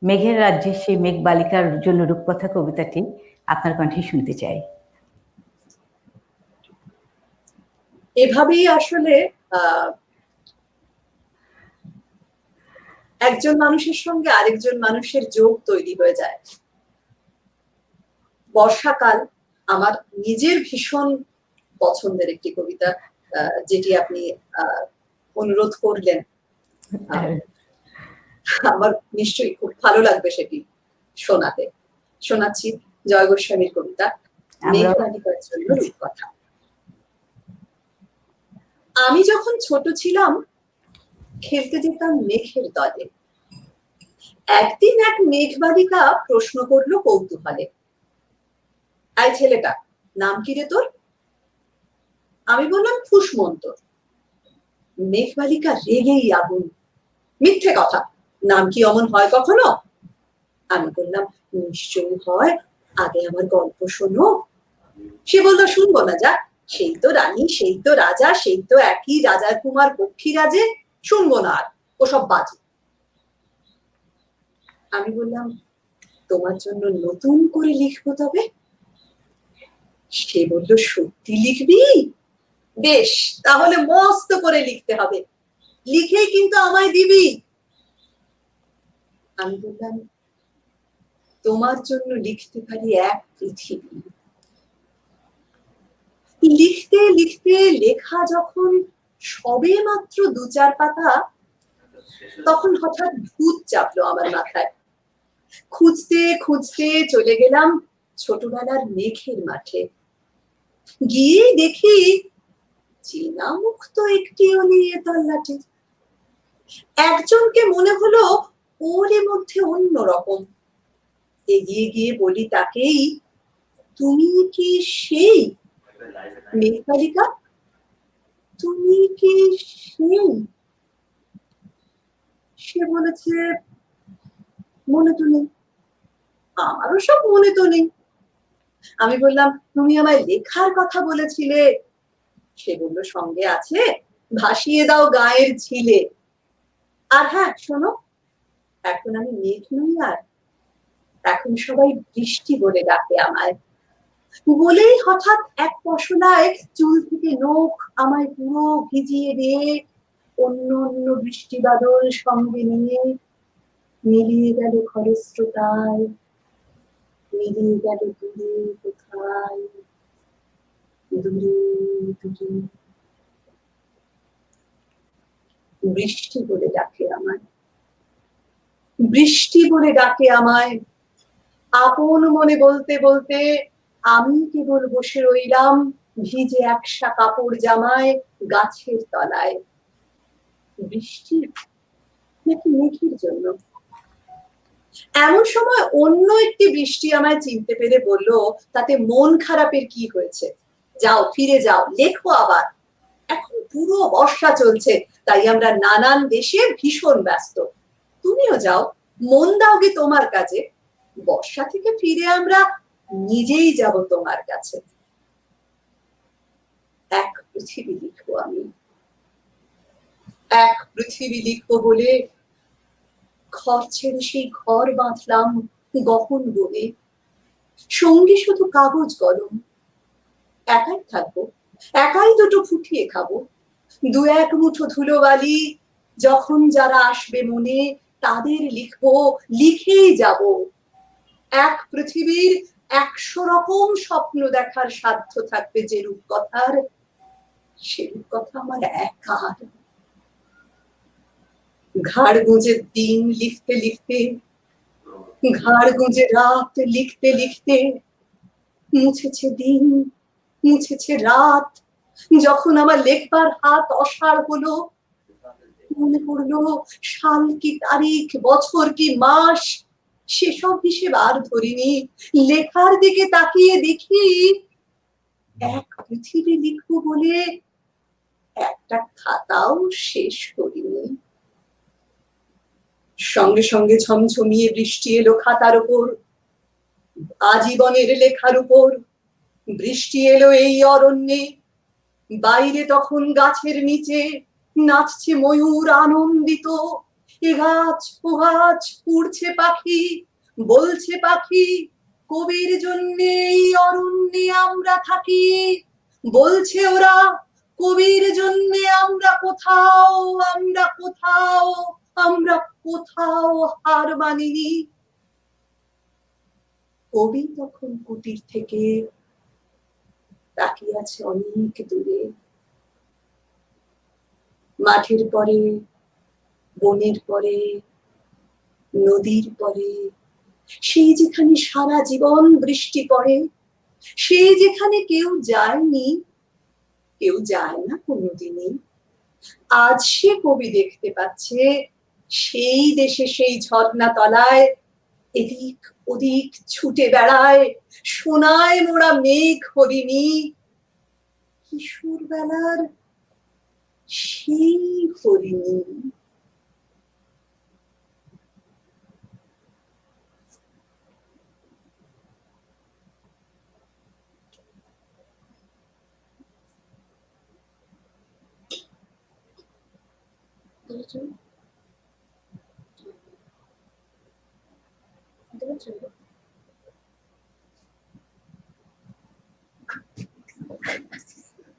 A: মেঘের রাজ্যে সেই মেঘ বালিকার জন্য রূপকথা কবিতাটি আপনার কণ্ঠে শুনতে চাই।
B: এভাবেই আসলে একজন মানুষের সঙ্গে আরেকজন মানুষের যোগ তৈরি হয়ে যায়। বর্ষাকাল আমার নিজের ভীষণ পছন্দের একটি কবিতা, যেটি আপনি অনুরোধ করলেন। আমার নিশ্চয়ই খুব ভালো লাগবে সেটি শোনাতে। শোনাচ্ছি জয় গোস্বামীর কবিতা মেঘ বালিকার জন্য রূপকথা। আমি যখন ছোট ছিলাম খেলতে যেতাম মেঘের দলে। একদিন এক মেঘবালিকা প্রশ্ন করলো কৌতূহলে, এই ছেলেটা, নাম কি রে তোর? আমি বললাম ফুসমন্তর। মেঘবালিকা রেগেই আগুন, মিথ্যে কথা, নাম কি অমন হয় কখনো? আমি বললাম নিশ্চয়ই হয়, আগে আমার গল্প শোনো। সে বললো শুনবো না, যা, সেই তো রানী, সেই তো রাজা, সেই তো একই রাজার কুমার পক্ষী রাজে, শুনবো না আর, ওসব বাজে। আমি বললাম তোমার জন্য নতুন করে লিখবো তবে। সে বলল সত্যি লিখবি? বেশ, তাহলে মস্ত করে লিখতে হবে, লিখেই কিন্তু আমায় দিবি। আমি বললাম তোমার জন্য লিখতে পারি এক পৃথিবী। লিখতে লিখতে লেখা যখন সবে মাত্র ২-৪ পাতা, তখন হঠাৎ ভূত চাপলো আমার মাথায়। খুঁজতে খুঁজতে চলে গেলাম ছোটবেলার মেঘের মাঠে। গিয়ে দেখি চেনা মুখ তো একটিও নেই এ তল্লাটে। একজনকে মনে হলো ওর মধ্যে অন্যরকম। এগিয়ে গিয়ে বলি তাকেই, তুমি কি সেই মেঘবালিকা? তুমি কি সেই? সে বলেছে মনে তো নেই। আমারও সব মনে তো নেই। আমি বললাম তুমি আমায় লেখার কথা বলেছিলে। সে বলল সঙ্গে আছে, ভাসিয়ে দাও গায়ের ঝিলে। আর হ্যাঁ শোনো, এখন আমি মেঘ নই আর, এখন সবাই বৃষ্টি বলে ডাকে আমায়। বলেই হঠাৎ এক পশলায় চুল থেকে নখ আমায় পুরো ভিজিয়ে দিয়ে অন্য অন্য বৃষ্টি বাদল সঙ্গে নিয়ে মিলিয়ে গেল খরস্রোতায়, মিলিয়ে গেল দূরে কোথায়, দূরে দূরে। বৃষ্টি বলে ডাকে আমায়, বৃষ্টি বলে ডাকে আমায়। আপন মনে বলতে বলতে আমি কেবল বসে রইলাম ভিজে একসা কাপড় জামায় গাছের তলায়। বৃষ্টি নাকি মেঘের জন্য? এমন সময় অন্য একটি বৃষ্টি আমায় চিনতে পেরে বলল, তাতে মন খারাপের কি হয়েছে, যাও ফিরে যাও, লেখো আবার। এখন পুরো বর্ষা চলছে, তাই আমরা নানান দেশে ভীষণ ব্যস্ত। তুমিও যাও, মন দাও গে তোমার কাজে, বর্ষা থেকে ফিরে আমরা নিজেই যাব তোমার কাছে। এক পৃথিবী লিখবো আমি, এক পৃথিবী লিখবো বলে ঘর ছেড়ে সেই ঘর বাঁধলাম গহন বলে। সঙ্গে শুধু কাগজ কলম, একাই থাকবো, একাই দুটো ফুটিয়ে খাবো। ২-১ মুঠো ধুলোবালি, যখন যারা আসবে মনে তাদের লিখবো, লিখেই যাব। এক পৃথিবীর ১০০ রকম স্বপ্ন দেখার সাধ্য থাকবে যে রূপকথার, সে রূপকথা আমার একার। ঘাড় গুঁজে দিন লিখতে লিখতে, ঘাড় গুঁজে রাত লিখতে লিখতে, মুছেছে দিন, মুছেছে রাত। যখন আমার লেখবার হাত অসাড় হলো, মনে পড়লো সাল কি তারিখ, বছর কি মাস, সেসব হিসেব আর ধরিনি। লেখার দিকে তাকিয়ে দেখি এক পৃথিবী লিখবো বলে একটা খাতাও শেষ করিনি। সঙ্গে সঙ্গে ঝমঝমিয়ে বৃষ্টি এলো খাতার উপর, আজীবনের লেখার উপর। বৃষ্টি এলো এই অরণ্যে, বাইরে তখন গাছের নিচে নাচছে ময়ূর আনন্দিত। এ গাছ ও গাছ উড়ছে পাখি, বলছে পাখি কবির জন্যে এই অরণ্যে আমরা থাকি। বলছে ওরা কবির জন্যে আমরা কোথাও, আমরা কোথাও, আমরা কোথাও হার মানিনি। কবি তখন কুটির থেকে তাকিয়ে আছে অনেক দূরে, মাঠের পরে, বনের পরে, নদীর পরে, সেই যেখানে সারা জীবন বৃষ্টি পড়ে, সেই যেখানে কেউ যায়নি, কেউ যায় না কোনোদিনই, আজ সে কবি দেখতে পাচ্ছে সেই দেশে সেই ঝর্ণা তলায় এদিক ওদিক ছুটে বেড়ায় সোনায় মোড়া মেঘ হরিণী, কিশোর বেলার সেই হরিণী।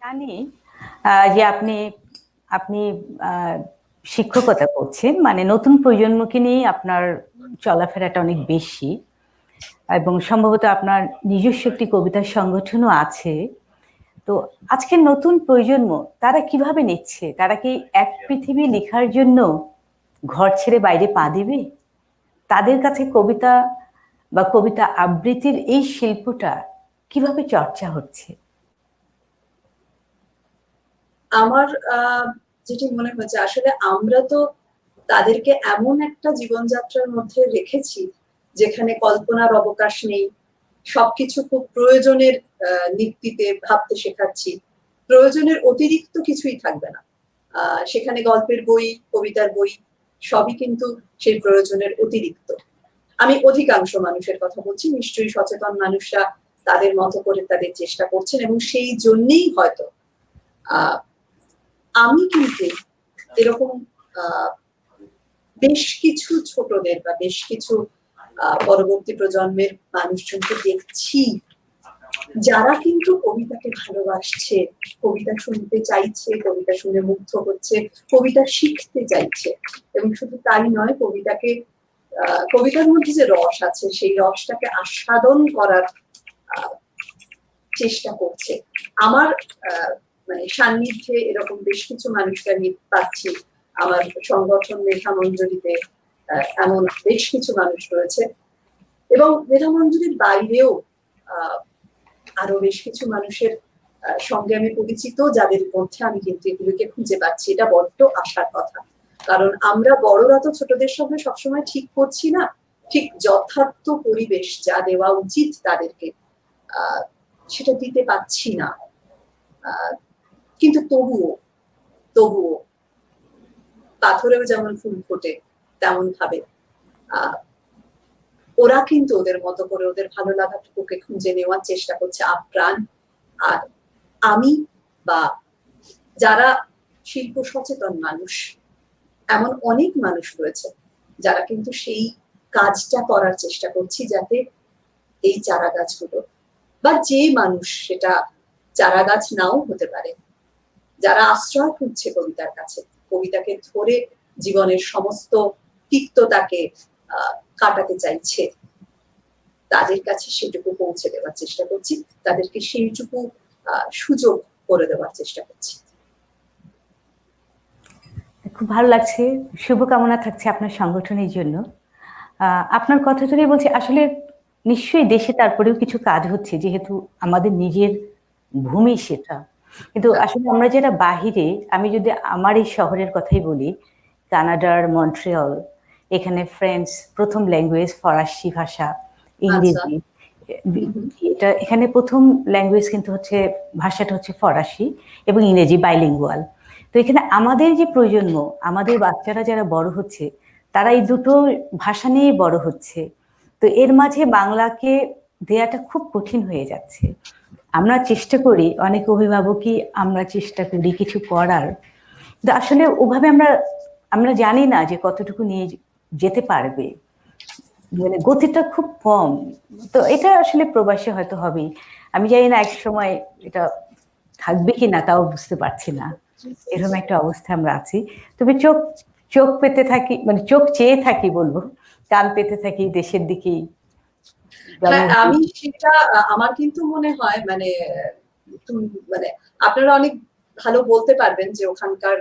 A: জানি যে আপনি আপনি শিক্ষকতা করছেন, মানে নতুন প্রজন্মকে নিয়ে আপনার চলাফেরাটা অনেক বেশি, এবং সম্ভবত আপনার নিজস্ব একটি কবিতার সংগঠনও আছে। তো আজকের নতুন প্রজন্ম তারা কিভাবে নিচ্ছে? তারা কি এক পৃথিবী লেখার জন্য ঘর ছেড়ে বাইরে পা দিবে? তাদের কাছে কবিতা বা কবিতা আবৃত্তির এই শিল্পটা কিভাবে চর্চা হচ্ছে?
B: আমার যেটি মনে হচ্ছে, আসলে আমরা তো তাদেরকে এমন একটা জীবনযাত্রার মধ্যে রেখেছি যেখানে কল্পনার অবকাশ নেই, সবকিছু খুব প্রয়োজনের ভিত্তিতে ভাবতে শেখাচ্ছি, প্রয়োজনের অতিরিক্ত কিছুই থাকবে না। সেখানে গল্পের বই, কবিতার বই সবই কিন্তু সেই প্রয়োজনের অতিরিক্ত। আমি অধিকাংশ মানুষের কথা বলছি, নিশ্চয়ই সচেতন মানুষরা তাদের মতো করে তাদের চেষ্টা করছেন, এবং সেই জন্যেই হয়তো আমি কিন্তু এরকম বেশ কিছু ছোটদের বা বেশ কিছু পরবর্তী প্রজন্মের মানুষজনকে দেখছি যারা কিন্তু কবিতাকে ভালোবাসছে, কবিতা শুনতে চাইছে, কবিতা শুনে মুগ্ধ হচ্ছে, কবিতা শিখতে চাইছে, এবং শুধু তাই নয়, কবিতার মধ্যে যে রস আছে সেই রসটাকে আস্বাদন করার চেষ্টা করছে। আমার মানে সান্নিধ্যে এরকম বেশ কিছু মানুষকে আমি পাচ্ছি। আমার সংগঠন মেধামঞ্জুরিতে এমন বেশ কিছু মানুষ রয়েছে, এবং মেধামঞ্জুরির বাইরেও আরো বেশ কিছু মানুষের সঙ্গে আমি পরিচিত, যাদের মধ্যে আমি কিন্তু এগুলোকে খুঁজে পাচ্ছি। এটা বড্ড আশার কথা, কারণ আমরা বড়রা তো ছোটদের সঙ্গে সবসময় ঠিক করছি না, ঠিক যথার্থ পরিবেশ যা দেওয়া উচিত তাদেরকে সেটা দিতে পাচ্ছি না। কিন্তু তবুও পাথরেও যেমন ফুল ফোটে তেমন ভাবে ওরা কিন্তু ওদের মতো করে ওদের ভালো লাগাটুকুকে খুঁজে নেওয়ার চেষ্টা করছে আপ্রাণ। আর আমি বা যারা শিল্প সচেতন মানুষ, এমন অনেক মানুষ রয়েছে যারা কিন্তু সেই কাজটা করার চেষ্টা করছি, যাতে এই চারা গাছগুলো বা যে মানুষ, সেটা চারা গাছ নাও হতে পারে, যারা আশ্রয় খুঁজছে কবিতার কাছে, কবিতাকে ধরে জীবনের সমস্ত তিক্ততাকে কাটাতে চাইছে, তাদের কাছে সেটুকু পৌঁছে দেওয়ার চেষ্টা করছি, তাদেরকে সেইটুকু সুযোগ করে দেওয়ার চেষ্টা করছি।
A: খুব ভালো লাগছে, শুভকামনা থাকছে আপনার সংগঠনের জন্য। আপনার কথা ধরে বলছি, আসলে নিশ্চয়ই দেশে তারপরেও কিছু কাজ হচ্ছে, যেহেতু আমাদের নিজের ভূমি সেটা। কিন্তু আসলে আমরা যারা বাহিরে, আমি যদি আমার এই শহরের কথাই বলি, কানাডার মন্ট্রিয়ল, এখানে ফ্রেঞ্চ প্রথম ল্যাঙ্গুয়েজ, ফরাসি ভাষা, ইংরেজি, এটা এখানে প্রথম ল্যাঙ্গুয়েজ কিন্তু হচ্ছে, ভাষাটা হচ্ছে ফরাসি এবং ইংরেজি বাইলিঙ্গুয়াল। তো এখানে আমাদের যে প্রজন্ম, আমাদের বাচ্চারা যারা বড় হচ্ছে, তারা এই দুটো ভাষা নিয়ে বড় হচ্ছে। তো এর মাঝে বাংলাকে দেয়াটা খুব কঠিন হয়ে যাচ্ছে। আমরা চেষ্টা করি, অনেক অভিভাবকই আমরা চেষ্টা করি কিছু করার, কিন্তু আসলে ওভাবে আমরা জানি না যে কতটুকু নিয়ে যেতে পারবে, মানে গতিটা খুব কম। তো এটা আসলে প্রবাসী হয়তো হবেই, আমি জানি না এক সময় এটা থাকবে কি না তাও বুঝতে পারছি না, এরকম একটা অবস্থা আমরা আছি। তবে চোখ পেতে থাকি, মানে চোখ চেয়ে থাকি বলবো, কান পেতে থাকি দেশের দিকেই।
B: আমি সেটা, আমার কিন্তু মনে হয় মানে আপনারা অনেক ভালো বলতে পারবেন যে ওখানকার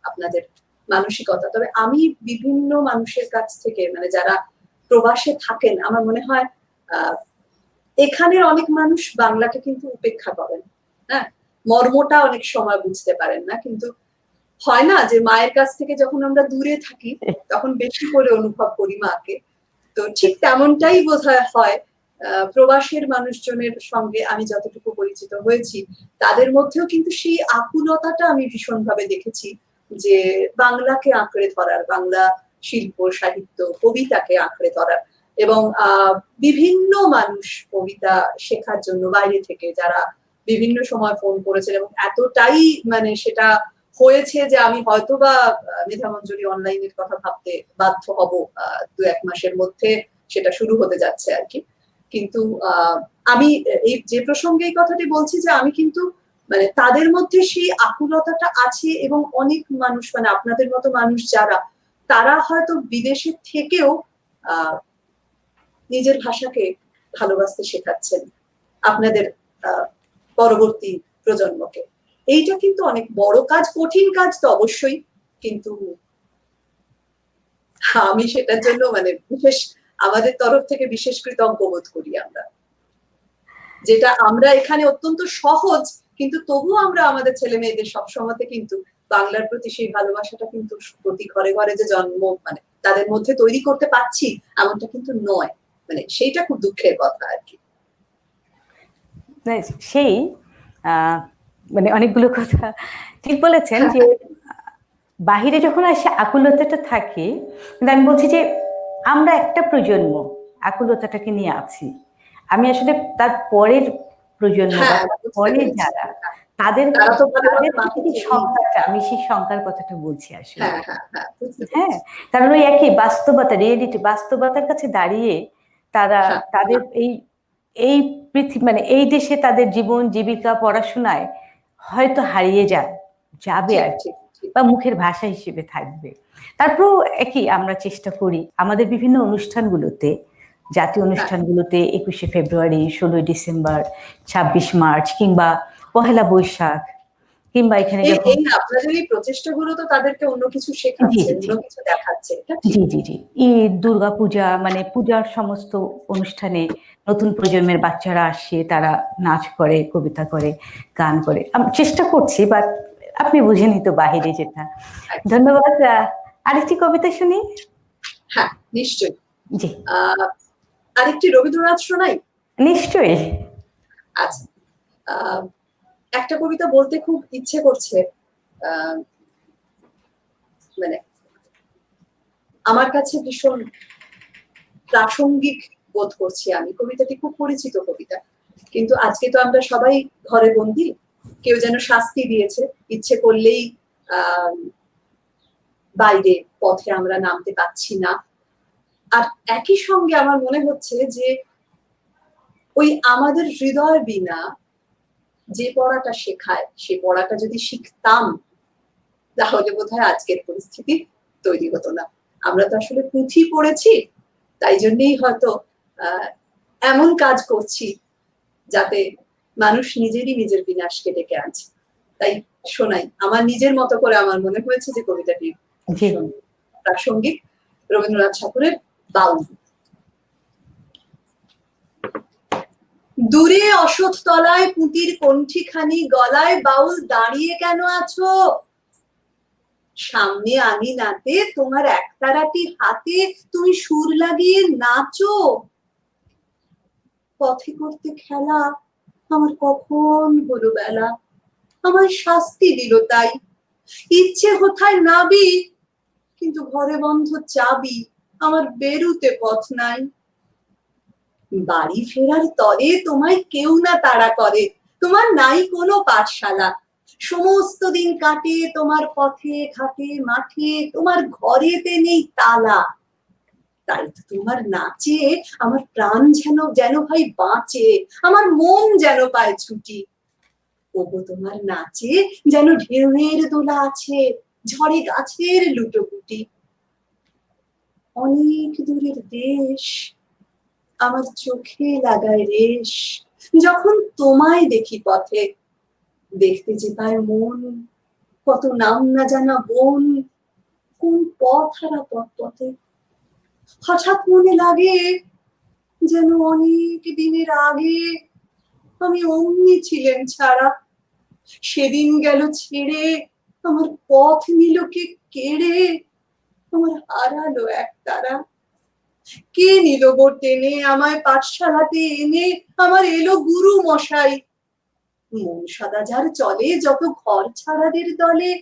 B: আপনাদের মানসিকতা, তবে আমি বিভিন্ন মানুষের কাছ থেকে, মানে যারা প্রবাসে থাকেন, আমার মনে হয় এখানের অনেক মানুষ বাংলাকে কিন্তু উপেক্ষা করেন, হ্যাঁ, মর্মটা অনেক সময় বুঝতে পারেন না, কিন্তু হয় না যে মায়ের কাছ থেকে যখন আমরা দূরে থাকি তখন বেশি করে অনুভব করি মাকে, তো ঠিক তেমনটাই বোধহয় হয় প্রবাসের মানুষজনের সঙ্গে আমি যতটুকু পরিচিত হয়েছি তাদের মধ্যেও কিন্তু সেই আকুলতাটা আমি ভীষণভাবে দেখেছি, যে বাংলাকে আঁকড়ে ধরার, বাংলা শিল্প সাহিত্য কবিতাকে আঁকড়ে ধরার, এবং বিভিন্ন মানুষ কবিতা শেখার জন্য বাইরে থেকে যারা বিভিন্ন সময় ফোন করেছেন, এবং এতটাই মানে সেটা হয়েছে যে আমি হয়তোবা মেধামঞ্জুরি অনলাইনের কথা ভাবতে বাধ্য হব 2-1 মাসের মধ্যে সেটা শুরু হতে যাচ্ছে আর কি। কিন্তু আমি এই যে প্রসঙ্গে এই কথাটি বলছি যে আমি কিন্তু মানে তাদের মধ্যে সেই আকুলতাটা আছে, এবং অনেক মানুষ মানে আপনাদের মতো মানুষ যারা, তারা হয়তো বিদেশের থেকেও নিজের ভাষাকে ভালোবাসতে শেখাচ্ছেন আপনাদের পরবর্তী প্রজন্মকে। এইটা কিন্তু অনেক বড় কাজ, কঠিন কাজ তো অবশ্যই, কিন্তু আমি সেটার জন্য মানে বিশেষ আমাদের তরফ থেকে বিশেষ কৃতজ্ঞ বোধ করি আমরা, যেটা আমরা এখানে অত্যন্ত সহজ, কিন্তু তবুও আমরা আমাদের ছেলে মেয়েদের সবসময়তে কিন্তু বাংলার প্রতি সেই ভালোবাসাটা কিন্তু প্রতি ঘরে ঘরে যে জন্ম মানে তাদের মধ্যে তৈরি করতে পারছি এমনটা কিন্তু নয়, মানে সেইটা খুব দুঃখের কথা আর কি।
A: সেই মানে অনেকগুলো কথা ঠিক বলেছেন যে বাহিরে যখন আসে আকুলতাটা থাকে, কিন্তু আমি বলছি যে আমরা একটা প্রজন্ম আকুলতাটাকে নিয়ে আছি, আমি আসলে তার পরের প্রজন্ম বা পরে যারা তাদের সংখ্যাটা, আমি সেই সংখ্যার কথাটা বলছি আসলে। হ্যাঁ, কারণ ওই একই বাস্তবতা, রিয়েলিটি, বাস্তবতার কাছে দাঁড়িয়ে তারা তাদের এই পৃথিবী মানে এই দেশে তাদের জীবন জীবিকা পড়াশোনায় হয়তো হারিয়ে যাবে আর কি, বা মুখের ভাষা হিসেবে থাকবে। তারপরেও একই আমরা চেষ্টা করি আমাদের বিভিন্ন অনুষ্ঠানগুলোতে, জাতীয় অনুষ্ঠানগুলোতে 21শে ফেব্রুয়ারি, 16ই ডিসেম্বর, 26 মার্চ কিংবা পহেলা বৈশাখ, কিংবা এখানে
B: আপনাদের এই প্রচেষ্টাগুলো তো তাদেরকে অন্য কিছু শেখাচ্ছে, অন্য কিছু দেখাচ্ছে।
A: জি জি জি, ঈদ, দুর্গাপূজা, মানে পূজার সমস্ত অনুষ্ঠানে নতুন প্রজন্মের বাচ্চারা আসে, তারা নাচ করে, কবিতা করে, গান করে। আমি চেষ্টা করছি, বাট আপনি বুঝেনি তো বাহিরে যেটা। ধন্যবাদ। আরেকটি কবিতা শুনি।
B: হ্যাঁ নিশ্চয়ই।
A: জি,
B: আরেকটি রবীন্দ্রনাথ শোনাই।
A: নিশ্চয়ই।
B: আচ্ছা, একটা কবিতা বলতে খুব ইচ্ছে করছে, মানে আমার কাছে ভীষণ প্রাসঙ্গিক বোধ করছি আমি। কবিতাটি খুব পরিচিত কবিতা, কিন্তু আজকে তো আমরা সবাই ঘরে বন্দি, কেউ যেন শাস্তি দিয়েছে, ইচ্ছে করলেই বাইরে পথে আমরা নামতে পাচ্ছি না। আর একই সঙ্গে আমার মনে হচ্ছে যে ওই আমাদের হৃদয় বিনা যে পড়াটা শেখায়, সে পড়াটা যদি শিখতাম তাহলে বোধহয় আজকের পরিস্থিতি তৈরি হতো না। আমরা তো আসলে পুঁথি পড়েছি, তাই জন্যই হয়তো এমন কাজ করছি যাতে মানুষ নিজেরই নিজের বিনাশকে ডেকে আনছে। তাই শোনাই আমার নিজের মতো করে, আমার মনে হয়েছে যে কবিতাটি প্রাসঙ্গিক, রবীন্দ্রনাথ ঠাকুরের বাউল। দূরে অশোক তলায় পুঁতির কণ্ঠিখানি গলায়, বাউল দাঁড়িয়ে কেন আছো? সামনে আমি নাতে তোমার একতারাটি হাতে, তুমি সুর লাগিয়ে নাচো। পথে করতে খেলা আমার কখন হলো বেলা, আমার শাস্তি দিল তাই। ইচ্ছে কোথায় নাবি, কিন্তু ঘরে বন্ধ চাবি, আমার বেরুতে পথ নাই। বাড়ি ফেরার তরে তোমায় কেউ না তাড়া করে, তোমার নাই কোনো পাঠশালা। সমস্ত দিন কাটে তোমার পথে ঘাটে মাঠে, তোমার ঘরেতে নেই তালা। তাই তো তোমার নাচে আমার প্রাণ যেন যেন ভাই বাঁচে, আমার মন যেন পায় ছুটি। ওগো তোমার নাচে যেন ঢেউয়ের দোলা আছে, ঝড়ে গাছের লুটোপুটি। অনেক দূরের দেশ আমার চোখে লাগায় রেশ, যখন তোমায় দেখি পথে। দেখতে যে পায় মন কত নাম না জানা বন, কোন পথ হারা পথে। হঠাৎ মনে লাগে যেন অনেক দিনের আগে আমি অমনি ছিলেন ছাড়া, সেদিন গেল ছেড়ে আমার পথ নিল কে কেড়ে, আমার হারালো এক তারা। কে নিল গো টেনে আমায় পাঠশালাতে এনে, আমার এলো গুরু মশাই। মন সদা যার চলে যত ঘর ছাড়াদের দলে,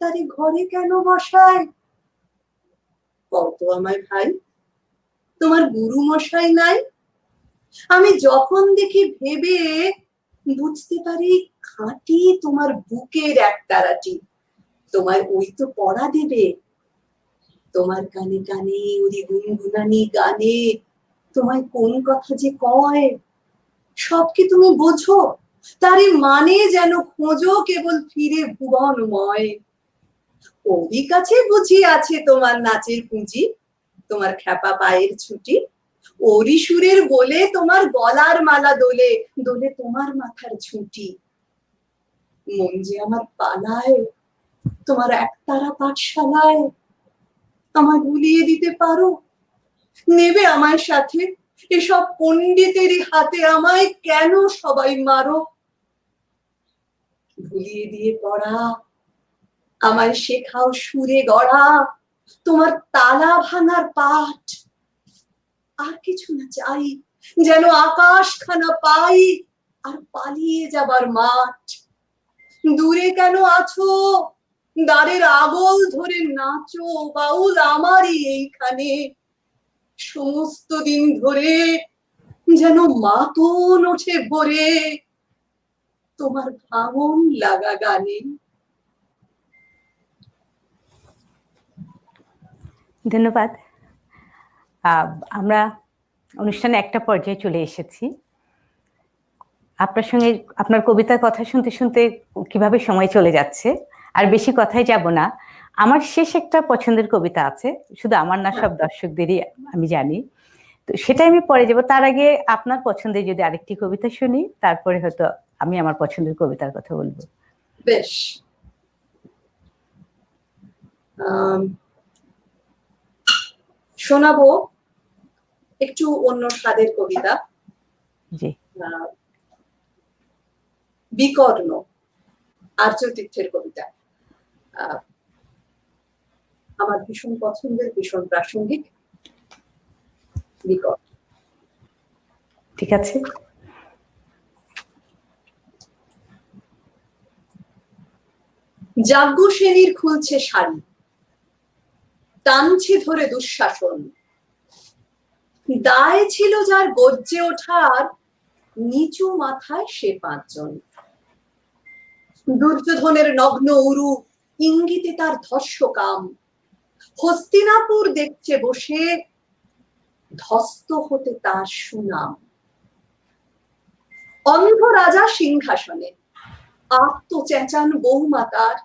B: তারে ঘরে কেন বসায়? কত আমায় ভাই, তোমার গুরু মশাই নাই? আমি যখন দেখি ভেবে বুঝতে পারি খাঁটি তোমার বুকের এক তারাটি, তোমায় ওই তো পড়া দেবে। তোমার কানে কানে ওরি গুনগুনানি গানে তোমায় কোন কথা যে কয়, সব কি তুমি বোঝো? তারই মানে যেন খোঁজো কেবল ফিরে ভুবনময়। ওরই কাছে বুঝি আছে তোমার নাচের পুঁজি, তোমার খ্যাপা পায়ের ছুটি। ওরই সুরের বলে তোমার গলার মালা দোলে, দোলে তোমার মাথার ঝুঁটি। মন যে আমার পালায় তোমার একতারা পাঠশালায়, আমায় ভুলিয়ে দিতে পারো? নেবে আমায় সাথে? এসব পণ্ডিতেরই হাতে আমায় কেন সবাই মারো? ভুলিয়ে দিয়ে পড়া, আমায় শেখাও সুরে গড়া, তোমার তালা ভাঙার পাঠ। আর কিছু না চাই, যেন আকাশ খানা পাই আর পালিয়ে যাবার মাঠ। দূরে কেন আছো? দ্বারের আগল ধরে নাচো, বাউল আমারই এইখানে। সমস্ত দিন ধরে যেন মাতন ওঠে ভরে তোমার ভাঙন লাগা গানে।
A: ধন্যবাদ। আমরা অনুষ্ঠানে একটা পর্যায়ে চলে এসেছি। আপনার সঙ্গে আপনার কবিতার কথা শুনতে শুনতে কিভাবে সময় চলে যাচ্ছে, আর বেশি কথায় যাব না। আমার শেষ একটা পছন্দের কবিতা আছে, শুধু আমার না, সব দর্শকদেরই, আমি জানি। তো সেটা আমি পরে যাব। তার আগে আপনার পছন্দের যদি আরেকটি কবিতা শুনি, তারপরে হয়তো আমি আমার পছন্দের কবিতার কথা বলবো।
B: বেশ, শোনাবো একটু অন্য স্বাদের কবিতা।
A: জি।
B: বিকর্ণ, আর্য তীর্থের কবিতা। আমার ভীষণ পছন্দের, ভীষণ প্রাসঙ্গিক। বিকর্ণ।
A: ঠিক আছে।
B: যাজ্ঞ শ্রেণীর খুলছে শাড়ি, টানছে ধরে দুঃশাসন। দায় ছিল যার গর্জে ওঠার, নিচু মাথায় সে পাঁচজন। দুর্যোধনের নগ্ন উরু, ইঙ্গিতে তার ধর্ষ কাম। হস্তিনাপুর দেখছে বসে, ধস্ত হতে তার সুনাম। অন্ধ রাজা সিংহাসনে, আত্ম চেঁচান বৌমা তার।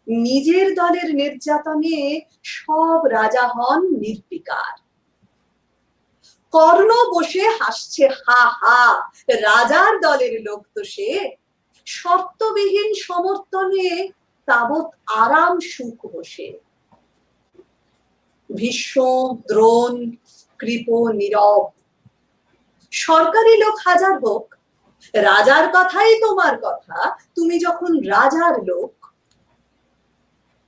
B: নিজের দলের নির্যাতনে সব রাজা হন নির্বিকার। কর্ণ বসে হাসছে হা হা, রাজার দলের লোক তো সে। শর্তবিহীন সমর্থনে তাবৎ আরাম সুখ বসে। ভীষ্ম, দ্রোণ, কৃপ, নীরব, সরকারি লোক হাজার হোক, রাজার কথাই তোমার কথা, তুমি যখন রাজার লোক।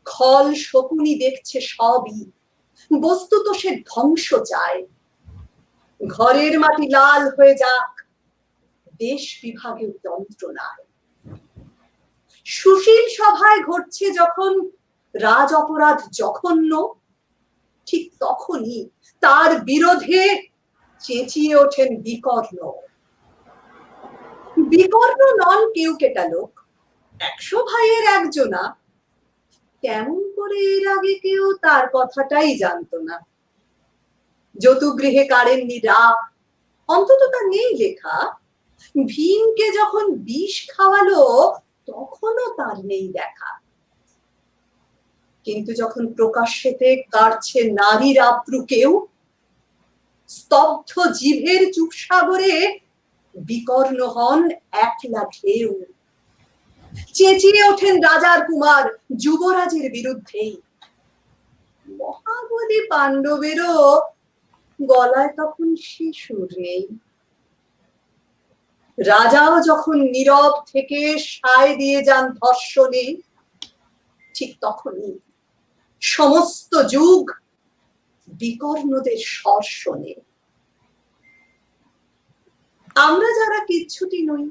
B: খল শকুনি দেখছে সবই, বস্তুত সে ধ্বংস চায়। ঘরের মাটি লাল হয়ে যাক, দেশ বিভাগের যন্ত্রণায়। সুশীল সভায় ঘটছে যখন রাজ অপরাধ জঘন্য, ঠিক তখনই তার বিরোধে চেঁচিয়ে ওঠেন বিকর্ণ। বিকর্ণ নন কেউ কেটা লোক, 100 ভাইয়ের একজনা। কেমন করে এর আগে কেউ তার কথাটাই জানতো না। যতুগৃহে কাড়েননি রাগ, অন্তত তা নেই লেখা। ভীমকে যখন বিষ খাওয়ালো, তখনও তার নেই দেখা। কিন্তু যখন প্রকাশ্যেতে কাটছে নারীর আব্রু কেউ, স্তব্ধ জিভের চুপসাগরে বিকর্ণ হন একলা ঢেউ। চেঁচিয়ে ওঠেন রাজার কুমার যুবরাজের বিরুদ্ধেই। মহাবলী পাণ্ডবেরও গলায় তখন সে সুর নেই। রাজাও যখন নীরব থেকে সায় দিয়ে যান ধর্ষণে, ঠিক তখনই সমস্ত যুগ বিকর্ণদের স্বর শোনে। আমরা যারা কিচ্ছুটি নই,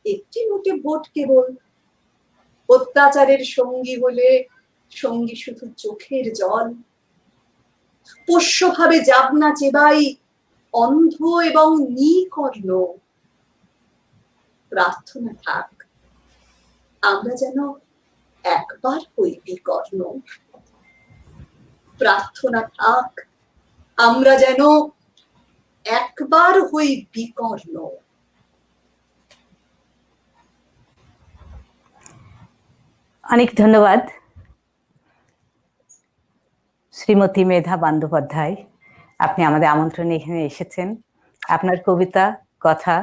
B: একটি নোটে ভোট কেবল, অত্যাচারের সঙ্গী হলে সঙ্গী শুধু চোখের জল, পোষ্যভাবে যাবনা চেবাই অন্ধ এবং নিকর্ণ। প্রার্থনা থাক আমরা যেন একবার হই বিকর্ণ, প্রার্থনা থাক আমরা যেন একবার হই বিকর্ণ।
A: অনেক ধন্যবাদ শ্রীমতী মেধা বন্দ্যোপাধ্যায়, আপনি আমাদের আমন্ত্রণে এখানে এসেছেন। আপনার কবিতা, কথা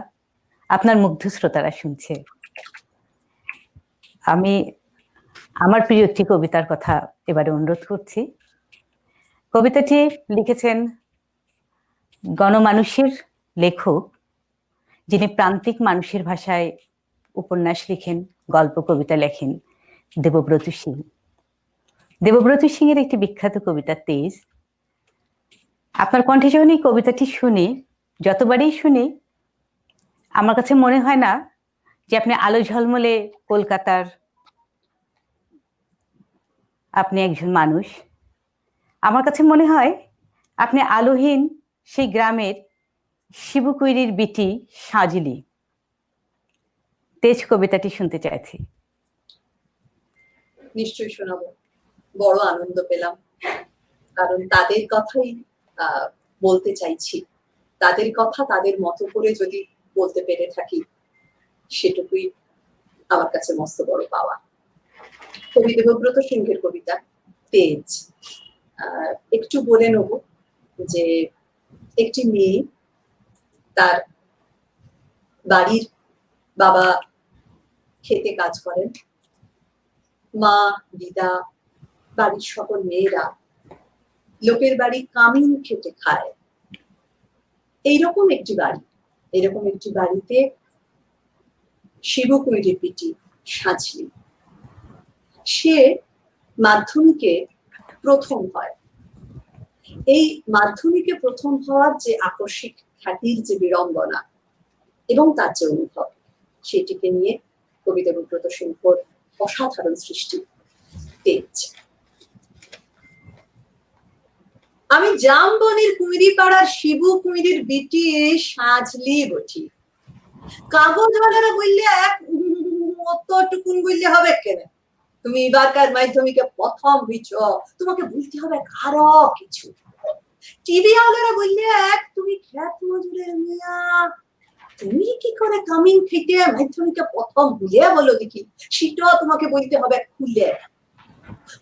A: আপনার মুগ্ধ শ্রোতারা শুনছে। আমি আমার প্রিয় একটি কবিতার কথা এবারে অনুরোধ করছি। কবিতাটি লিখেছেন গণমানুষের লেখক, যিনি প্রান্তিক মানুষের ভাষায় উপন্যাস লিখেন, গল্প কবিতা লেখেন, দেবব্রত সিং। দেবব্রত সিং এর একটি বিখ্যাত কবিতা তেজ। আপনার কণ্ঠে যখন এই কবিতাটি শুনি, যতবারই শুনি আমার কাছে মনে হয় না যে আপনি আলো ঝলমলে কলকাতার আপনি একজন মানুষ। আমার কাছে মনে হয় আপনি আলোহীন সেই গ্রামের শিবকুইরির বিটি সাজলি। তেজ কবিতাটি শুনতে চাইছি।
B: নিশ্চয়ই শোনাবো, বড় আনন্দ পেলাম, কারণ তাদের কথাই বলতে চাইছি। তাদের কথা তাদের মতো করে যদি বলতে পেরে থাকি, সেটুকুই আমার কাছে মস্ত বড় পাওয়া। কবি দেবব্রত সিংহের কবিতা তেজ। একটু বলে নেব যে একটি মেয়ে, তার বাড়ির বাবা খেতে কাজ করেন, মা, দিদা, বাড়ির সকল মেয়েরা লোকের বাড়ি কামিন খেতে খায়। এইরকম একটি বাড়ি, এরকম একটি বাড়িতে শিবকুইরির পিটি সাজলি, সে মাধ্যমিকে প্রথম হয়। এই মাধ্যমিকে প্রথম হওয়ার যে আকস্মিক খ্যাতির যে বিড়ম্বনা এবং তার যে অনুভব, সেটিকে নিয়ে কবি দেবব্রত সিংহর অসাধারণ সৃষ্টি তেজ। আমি জামবনির কুইরিপাড়ার শিবু কুইরির বিটি সাজলি বটি। কাগজওয়ালারা বললে এক অতটুকুন বললে হবে কেন? তুমি এবারকার মাধ্যমিকে প্রথম হইছ, তোমাকে বলতে হবে আরো কিছু। টিভি ওয়ালারা বললে এক, তুমি খ্যাত মজুরের মিয়া, তুমি কি করে কামিং থেকে মাধ্যমিকে প্রথম হলে বলো দেখি, সেটাও তোমাকে বলতে হবে খুলে।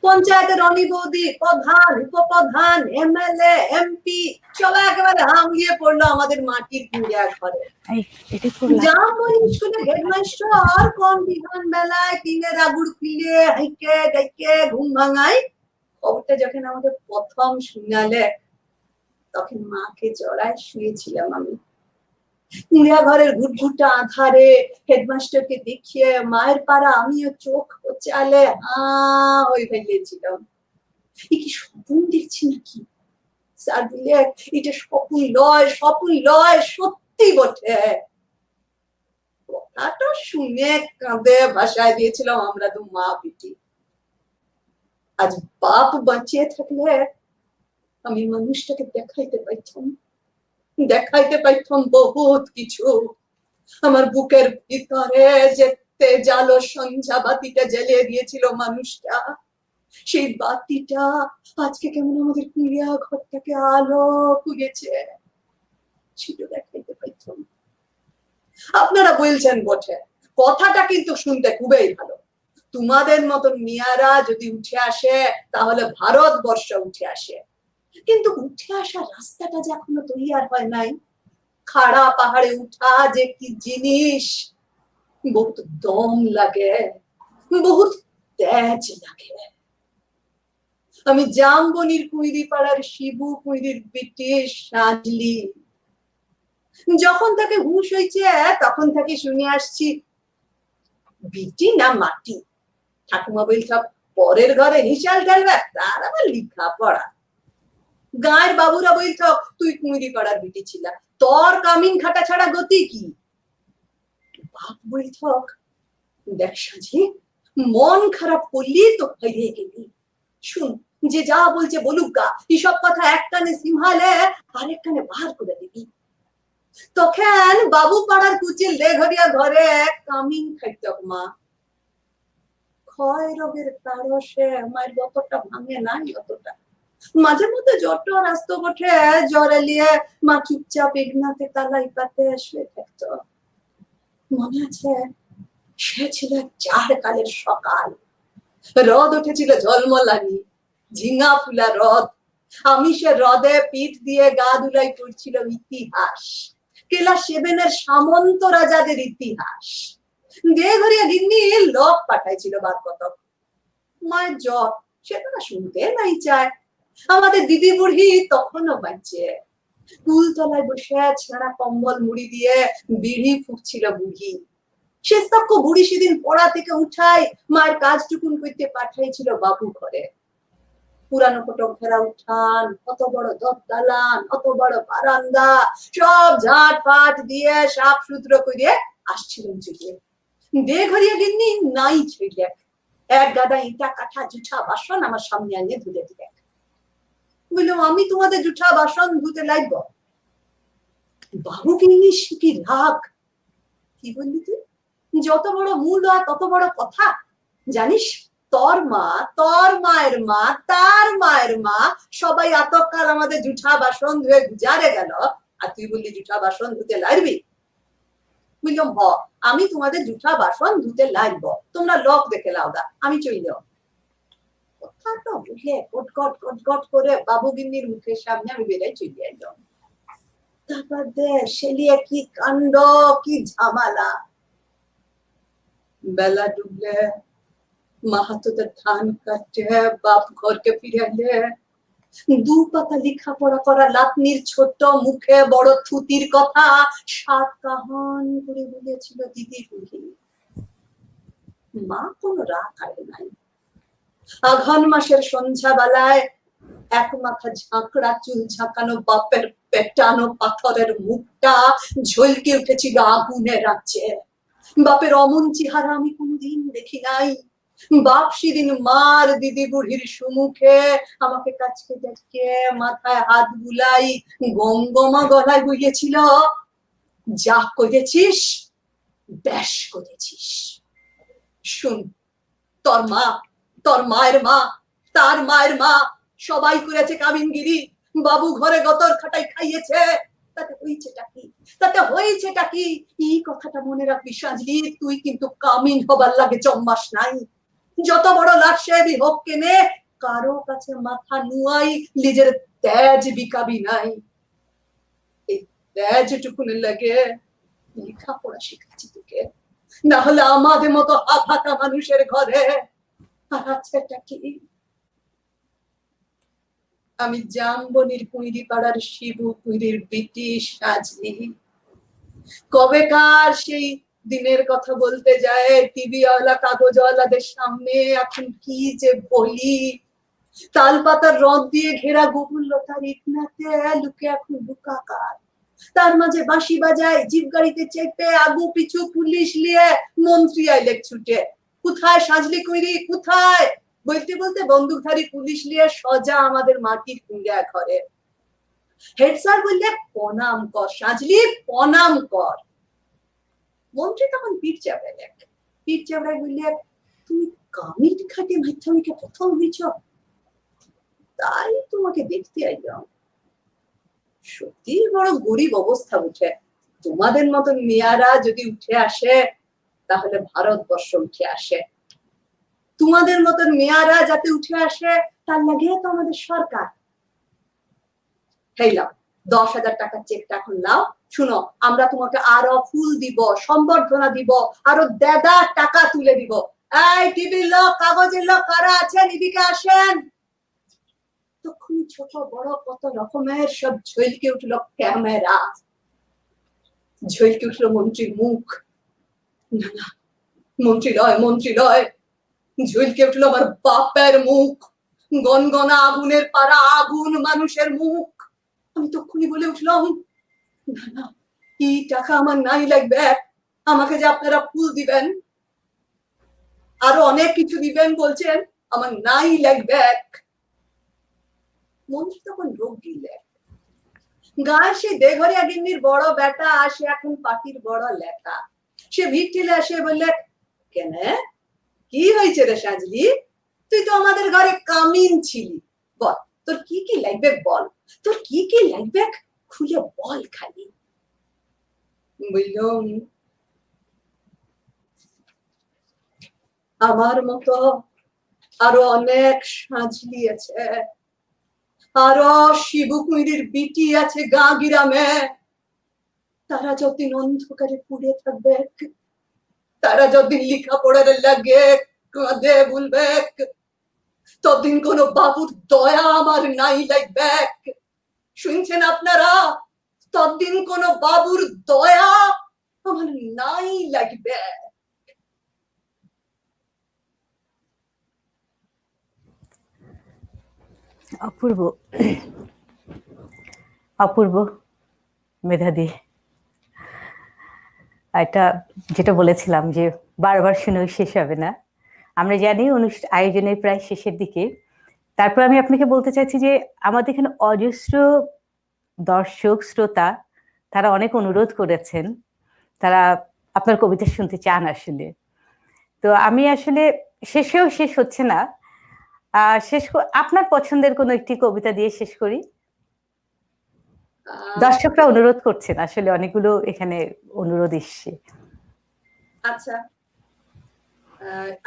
B: পঞ্চায়েতের রনি বৌদি, প্রধান, উপপ্রধান, এমএলএ, এমপি সব একেবারে হামিয়ে পড়লো আমাদের মাটির কুড়িয়া ঘরে। জামবনি স্কুলে হেডমাস্টার কোন বিধান বেলায় টিনের আগুড় খুলে হাইকে ডাইকে ঘুম ভাঙাই। খবরটা যখন আমাদের প্রথম শুনালে, তখন মাকে জড়ায় শুয়েছিলাম আমি। কুড়িয়া ঘরের ঘুটঘুটা আধারে হেডমাস্টারকে দেখিয়ে মায়ের পাড়া আমিও চোখ চালে ওই ফেলেছিলাম। এ কি স্বপ্ন দেখছি নাকি? স্যার বললে এটা স্বপ্ন লয়, স্বপ্ন লয়, সত্যি বটে। কথাটা শুনে কাঁদে ভাষায় দিয়েছিলাম আমরা তো মা বিটি। আজ বাপ বাঁচিয়ে থাকলে আমি মানুষটাকে দেখাইতে পাইতাম বহুত কিছু। আমার বুকের ভিতরে যেতে জালো সন্ধ্যা বাতিটা জ্বালিয়ে দিয়েছিল মানুষটা, সেই বাতিটা আজকে কেমন আমাদের কুড়িয়া ঘরটাকে আলো কুড়িয়েছে, সেটা দেখাইতে পাইতাম। আপনারা বলছেন বটে, কথাটা কিন্তু শুনতে খুবই ভালো। তোমাদের মতন মিয়ারা যদি উঠে আসে তাহলে ভারতবর্ষ উঠে আসে, কিন্তু উঠে আসা রাস্তাটা যে এখনো তৈয়ার হয় নাই। খাড়া পাহাড়ে উঠা যে কি জিনিস, বহুত দম লাগে, বহুত তেজ লাগে। আমি জামবনির কুইরিপাড়ার শিবু কুইরির বিটি সাজলি। যখন তাকে হুঁশ হয়েছে তখন তাকে শুনে আসছি বিটি না মাটি। ঠাকুমা বলছ পরের ঘরে হিসাল ঢালবে, তার আবার লিখা পড়া। গায়ের বাবুরা বলতো তুই কুমিরি পাড়ার বিটি ছিলা, তোর কামিন খাটা ছাড়া গতি কি? বাপ বলতো দেখ সাজি, মন খারাপ করলি তো হারিয়ে গেলি। শুন, যে যা বলছে বলুক গা, এসব কথা এক কানে সিমহালে আরেক কানে বার করে দিবি। তখন বাবু পাড়ার কুচিল লেঘরিয়া ঘরে কামিন খাইতক মা। ক্ষয় রোগের তারসে মায়ের যতটা ভাঙে নাই অতটা। মাঝে মধ্যে জ্বর টর আসতো বটে, জ্বর এলিয়ে মা চুপচাপ এগনাতে তালাই পাতে শুয়ে থাকতো। মনে আছে সে ছিল চার কালের সকাল, রদ উঠেছিল ঝলমলানি, ঝিঙা ফুলা রদ। আমি সে হ্রদে পিঠ দিয়ে গা ধুলাই করছিল ইতিহাস, কেলা সেভেনের সামন্ত রাজাদের ইতিহাস। দেঘরিয়া গিন্নি লোক পাঠাইছিল বার কতক। মায়ের জ্বর সেটা না শুনতে নাই চায়। আমাদের দিদি বুড়ি তখনও বাঁচছে, কুলতলায় বসে ছেঁড়া কম্বল মুড়ি দিয়ে বিড়ি ফুঁকছিল বুড়ি। শেষতক্ষ বুড়ি সেদিন পড়া থেকে উঠাই মায়ের কাজটুকুন করতে পাঠাইছিল বাবু ঘরে। পুরানো ফটক ঘেরা উঠান, অত বড় দরদালান, অত বড় বারান্দা, সব ঝাঁট ফাট দিয়ে সাফ সুতরো করে আসছিলেন চুলিয়ে। দেঘরিয়া গিন্নি নাই ছেড়ে এক গাদা ইটা কাঠা জুঠা বাসন আমার সামনে আনিয়ে ধুলে দিলে। বললাম আমি তোমাদের জুঠা বাসন ধুতে লাগবো? বাবু গিন্নি কি রাগ! কি বললি তুই? যত বড় মূল আর তত বড় কথা। জানিস তোর মা, তোর মায়ের মা, তার মায়ের মা সবাই এতকাল আমাদের জুঠা বাসন ধুয়ে গুজারে গেল, আর তুই বললি জুঠা বাসন ধুতে লাগবি? বললাম হ, আমি তোমাদের জুঠা বাসন ধুতে লাগবো, তোমরা লোক দেখে লাউদা, আমি চলল। কথাটা বুঝলে কটকট কটকট করে বাবু গিন্নির মুখের সামনে আমি বেড়াই চলে এলাম। তারপর দেশে কি কাণ্ড, কি ঝামেলা। বেলা ডুবলে মাহাতোদের ধান কাটছে, বাপ ঘরকে ফিরে এলে দু পাতা লেখা পড়া করা লাতনির ছোট মুখে বড় থুতির কথা সাত কাহান করে বলেছিল দিদি বুড়ি। মা কোনো রাগ করে নাই। আঘন মাসের সন্ধ্যা বেলায় এক মাথা ঝাঁকড়া চুল ঝাঁকানো বাপের পেটানো পাথরের মুখটা ঝলকে উঠেছিল আগুনের রাজ্যে। বাপের অমন চেহারা আমি কোনোদিন দেখি নাই। বাপ সেদিন মার দিদি বুড়ির সম্মুখে আমাকে কাছকে দেখে মাথায় হাত বুলাই গমগমা গলায় বইয়েছিল, যা করেছিস বেশ করেছিস। শুন, তোর মা, তোর মায়ের মা, তার মায়ের মা সবাই করেছে কামিনগিরি, বাবু ঘরে গতর খাটাই খাইয়েছে, তাতে হয়েছেটা কি? তাতে হয়েছেটা কি? এই কথাটা মনে রাখবি সাজলি, তুই কিন্তু কামিন হবার লাগে জম্মাস নাই। যত বড় লাটসাহেবই হোক কেনে, কারো কাছে মাথা নুয়াই নিজের তেজ বিকাবি নাই। এই তেজটুকুনের লাগে লেখাপড়া শিখাচ্ছি তোকে, না হলে আমাদের মতো আভাটা মানুষের ঘরে আর আছেটা কি? আমি জামবনির কুইরি পাড়ার শিবু কুইরির বিটি সাজলি। কবেকার সেই দিনের কথা বলতে যায় টিভিওয়ালা কাগজওয়ালাদের সামনে এখন কি যে বলি। তাল পাতার রদ দিয়ে ঘেরা গোকুললতার ইটনাতে লুকে এখন লুকাকার, তার মাঝে বাঁশি বাজায়, জিপ গাড়িতে চেপে আগু পিছু পুলিশ নিয়ে মন্ত্রী আইলেক ছুটে। কোথায় সাজলি কুইরি, কোথায়? বলতে বলতে বন্দুকধারী পুলিশ নিয়ে সজা আমাদের মাটির কুঁড়া ঘরে। হেড স্যার বললে প্রণাম কর সাজলি, প্রণাম কর। মন্ত্রী তখন পিঠ চাপড়ায় বললে তুমি কামির খাটে মাধ্যমিকে প্রথম হয়েছ, তাই তোমাকে দেখতে আইলাম। সত্যি বড় গরিব অবস্থা উঠে। তোমাদের মতন মেয়ারা যদি উঠে আসে তাহলে ভারতবর্ষ উঠে আসে। তোমাদের মতন মেয়ারা যাতে উঠে আসে তার লাগে তো আমাদের সরকার। হেইলাম 10,000 টাকার চেকটা এখন নাও। শুনো, আমরা তোমাকে আরো ফুল দিব, সম্বর্ধনা দিব, আরো দেদা টাকা তুলে দিব। এই টিভির লোক, কাগজের লোক কারা আছেন এদিকে আসেন। তখন ছোট বড় কত রকমের সব ঝলকে উঠলো ক্যামেরা, ঝলকে উঠলো মন্ত্রীর মুখ। না না, মন্ত্রী লয়, মন্ত্রী লয়, ঝুলকে উঠলো আমার বাপের মুখ, গনগনা আগুনের পাড়া আগুন মানুষের মুখ। আমি তক্ষুনি বলে উঠলাম, না না, এই টাকা আমার নাই লাগবে, আমাকে যে আপনারা ফুল দিবেন, আরো অনেক কিছু দিবেন বলছেন, আমার নাই লাগবে। মন্ত্রী তখন রোগ গিলে গায়ে সে দেঘরিয়া গিন্নির বড় বেটা, আসে এখন পাটির বড় লেখা। সে ভিড় ঠেলে আসে বললে, কেন কি হয়েছে রে সাজলি, তুই তো আমাদের ঘরে কামিন ছিলি, বল তোর কি কি লাগবে, বল তোর কি কি লাগবে, খুলে বল খালি। বললাম, আমার মতো আরো অনেক সাজলি আছে, আরো শিবকুইরির বিটি আছে গা গিরামে, তারা যতদিন অন্ধকারে পুড়ে থাকবে, তারা যতদিন লেখাপড়ার লাগে কাঁদে বলবে, ততদিন কোন বাবুর দয়া আমার নাই লাগবে। শুনছেন আপনারা, ততদিন কোন বাবুর দয়া আমার নাই লাগবে।
A: অপূর্ব, অপূর্ব মেধাদি। এটা যেটা বলেছিলাম যে বারবার শুনেও শেষ হবে না। আমরা জানি আয়োজনের প্রায় শেষের দিকে। তারপর আমি আপনাকে বলতে চাইছি যে আমাদের এখানে অজস্র দর্শক শ্রোতা, তারা অনেক অনুরোধ করেছেন, তারা আপনার কবিতা শুনতে চান আসলে। তো আমি আসলে শেষেও শেষ হচ্ছে না, আপনার পছন্দের কোনো একটি কবিতা দিয়ে শেষ করি। দর্শকরা অনুরোধ করছেন, আসলে অনেকগুলো এখানে অনুরোধ এসছে।
B: আচ্ছা,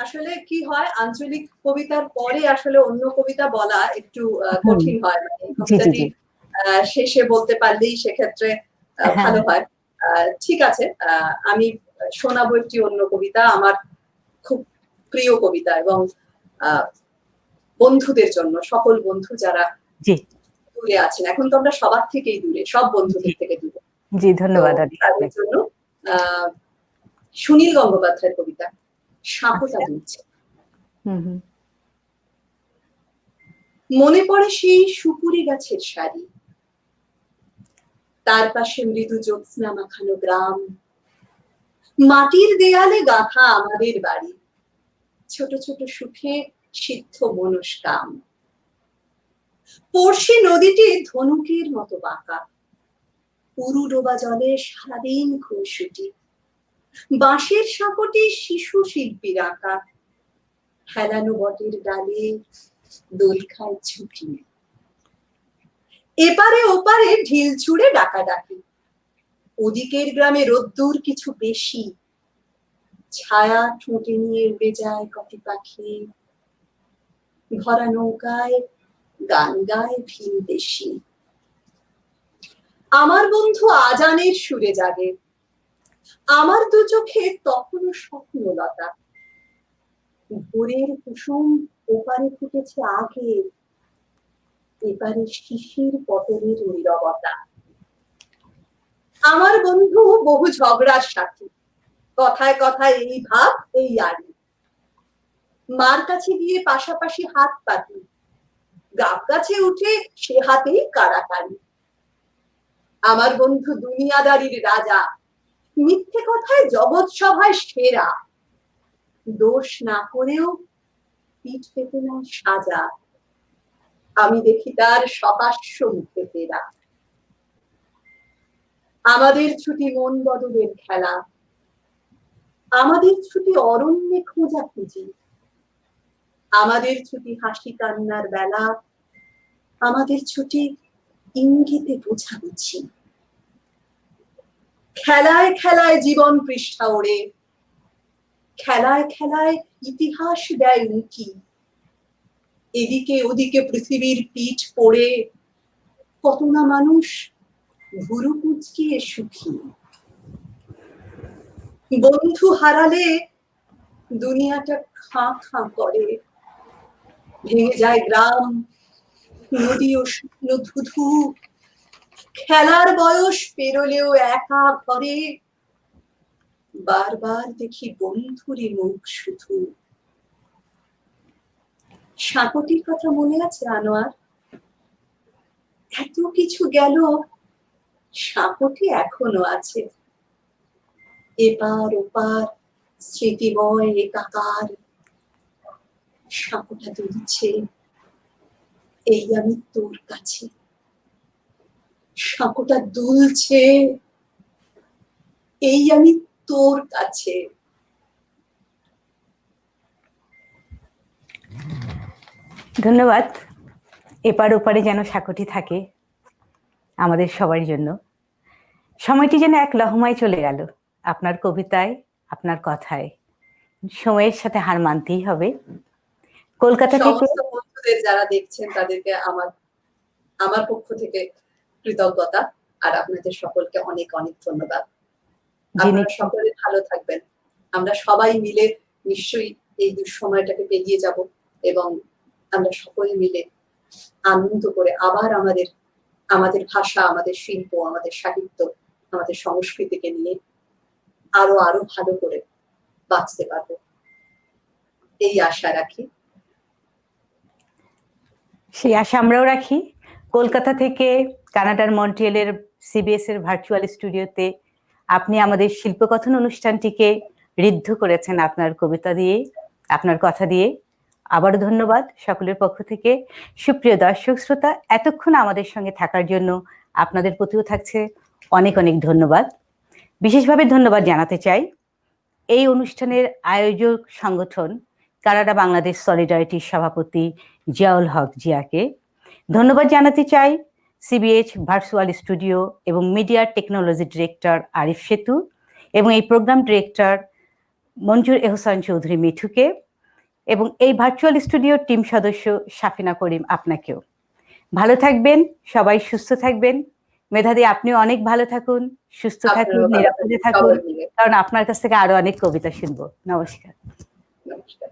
B: আসলে কি হয়, আঞ্চলিক কবিতার পরে আসলে অন্য কবিতা বলা একটু কঠিন হয়, মানে কবিতাটি শেষে বলতে পারলেই সেক্ষেত্রে ভালো হয়। ঠিক আছে, আমি শোনাবো একটি অন্য কবিতা, আমার খুব প্রিয় কবিতা, এবং বন্ধুদের জন্য, সকল বন্ধু যারা দূরে আছেন, এখন তো আমরা সবার থেকেই দূরে, সব বন্ধুদের থেকে দূরে।
A: জি, ধন্যবাদ।
B: তাদের জন্য সুনীল গঙ্গোপাধ্যায়ের কবিতা শাঁখটা দুলছে। মনে পড়ে সেই সুপুরি গাছের সারি, তার পাশে মৃদু জ্যোৎস্না মাখানো গ্রাম, মাটির দেয়ালে গাঁথা আমাদের বাড়ি, ছোট ছোট সুখে সিদ্ধ মনস্কাম। পড়শি নদীটি ধনুকের মতো বাঁকা, পুরু ডোবা জলে সারাদিন খুনসুটি, বাঁশের সাঁকোটি শিশু শিল্পীর আঁকা, হেলানো বটের ডালে দোল খায় ছুটি। এপারে ওপারে ঢিল ছুড়ে ডাকাডাকি, ওদিকের গ্রামে রোদ্দুর কিছু বেশি, ছায়া ঠোঁটে নিয়ে উড়ে যায় কটি পাখি, ভরা নৌকায় গান গায় ভিন দেশি। আমার বন্ধু আজানের সুরে জাগে, আমার দু চোখে তখনও স্বপ্নলতা, ভোরের কুসুম ওপারে ফুটেছে আগে, এপারে শিশির পতনের নীরবতা। আমার বন্ধু বহু ঝগড়ার সাথী, কথায় কথায় এই ভাব এই আড়ি, মার কাছে গিয়ে পাশাপাশি হাত পাতি, গাব গাছে উঠে সে হাতেই কাড়াকাড়ি। আমার বন্ধু দুনিয়াদারির রাজা, মিথ্যে কথায় জগৎ সভায় সেরা, দোষ না করেও পিঠ পেতে না সাজা, আমি দেখি তার সহাস্য মুখে ফেরা। আমাদের ছুটি মন বদলের খেলা, আমাদের ছুটি অরণ্যে খোঁজাখুঁজি, আমাদের ছুটি হাসি কান্নার বেলা, আমাদের ছুটি ইঙ্গিতে বোঝাবুঝি। খেলায় খেলায় জীবন পৃষ্ঠা ওড়ে, খেলায় খেলায় ইতিহাস দেয় উঁকি, এদিকে ওদিকে পৃথিবীর পিঠ পড়ে কত না মানুষ ভুরু কুঁচকিয়ে সুখী। বন্ধু হারালে দুনিয়াটা খাঁ খাঁ করে, ভেঙে যায় গ্রাম, নদী ও শুকনো ধুধু, খেলার বয়স পেরোলেও একা ঘরে বারবার দেখি বন্ধুরই মুখ শুধু। সাঁকোটির কথা মনে আছে আনোয়ার? এত কিছু গেল, সাঁকোটি এখনো আছে। এপার ওপার স্মৃতিময় একাকার, সাঁকোটা দুলছে, এই আমি তোর কাছে। সাঁকোটা দুলছে, এই আমি তোর কাছে।
A: ধন্যবাদ। এপার ওপারে যেন সাঁকোটি থাকে আমাদের সবার জন্য। সময়টি যেন এক লহমায় চলে গেল আপনার কবিতায়, আপনার কথায়। সময়ের সাথে হার মানতেই হবে। কলকাতা থেকে
B: সমস্ত বন্ধুদের যারা দেখছেন তাদেরকে আমার পক্ষ থেকে কৃতজ্ঞতা, আর আপনাদের সকলকে অনেক অনেক ধন্যবাদ। আপনারা সকলে ভালো থাকবেন। আমরা সবাই মিলে নিশ্চয়ই এই দুঃসময়টাকে পেরিয়ে যাব এবং আমরা সকলে মিলে আনন্দ করে আবার আমাদের ভাষা, আমাদের শিল্প, আমাদের সাহিত্য, আমাদের সংস্কৃতিকে নিয়ে আরো ভালো করে বাঁচতে পারবো, এই আশা রাখি।
A: সেই আশা আমরাও রাখি। কলকাতা থেকে কানাডার মন্ট্রিয়েলের সিবিএস এর ভার্চুয়াল স্টুডিওতে আপনি আমাদের শিল্পকথন অনুষ্ঠানটিকে ঋদ্ধ করেছেন আপনার কবিতা দিয়ে, আপনার কথা দিয়ে। আবারও ধন্যবাদ সকলের পক্ষ থেকে। সুপ্রিয় দর্শক শ্রোতা, এতক্ষণ আমাদের সঙ্গে থাকার জন্য আপনাদের প্রতিও থাকছে অনেক অনেক ধন্যবাদ। বিশেষভাবে ধন্যবাদ জানাতে চাই এই অনুষ্ঠানের আয়োজক সংগঠন কানাডা বাংলাদেশ সলিডারিটির সভাপতি জিয়াউল হক জিয়াকে। ধন্যবাদ জানাতে চাই সিবিএইচ ভার্চুয়াল স্টুডিও এবং মিডিয়া টেকনোলজি ডিরেক্টর আরিফ সেতু এবং এই প্রোগ্রাম ডিরেক্টর মঞ্জুর এহসান চৌধুরী মিঠুকে, এবং এই ভার্চুয়াল স্টুডিওর টিম সদস্য সাফিনা করিম আপনাকেও। ভালো থাকবেন, সবাই সুস্থ থাকবেন। মেধাদি, আপনিও অনেক ভালো থাকুন, সুস্থ থাকুন, নিরাপদে থাকুন, কারণ আপনার কাছ থেকে আরো অনেক কবিতা শুনবো। নমস্কার। নমস্কার।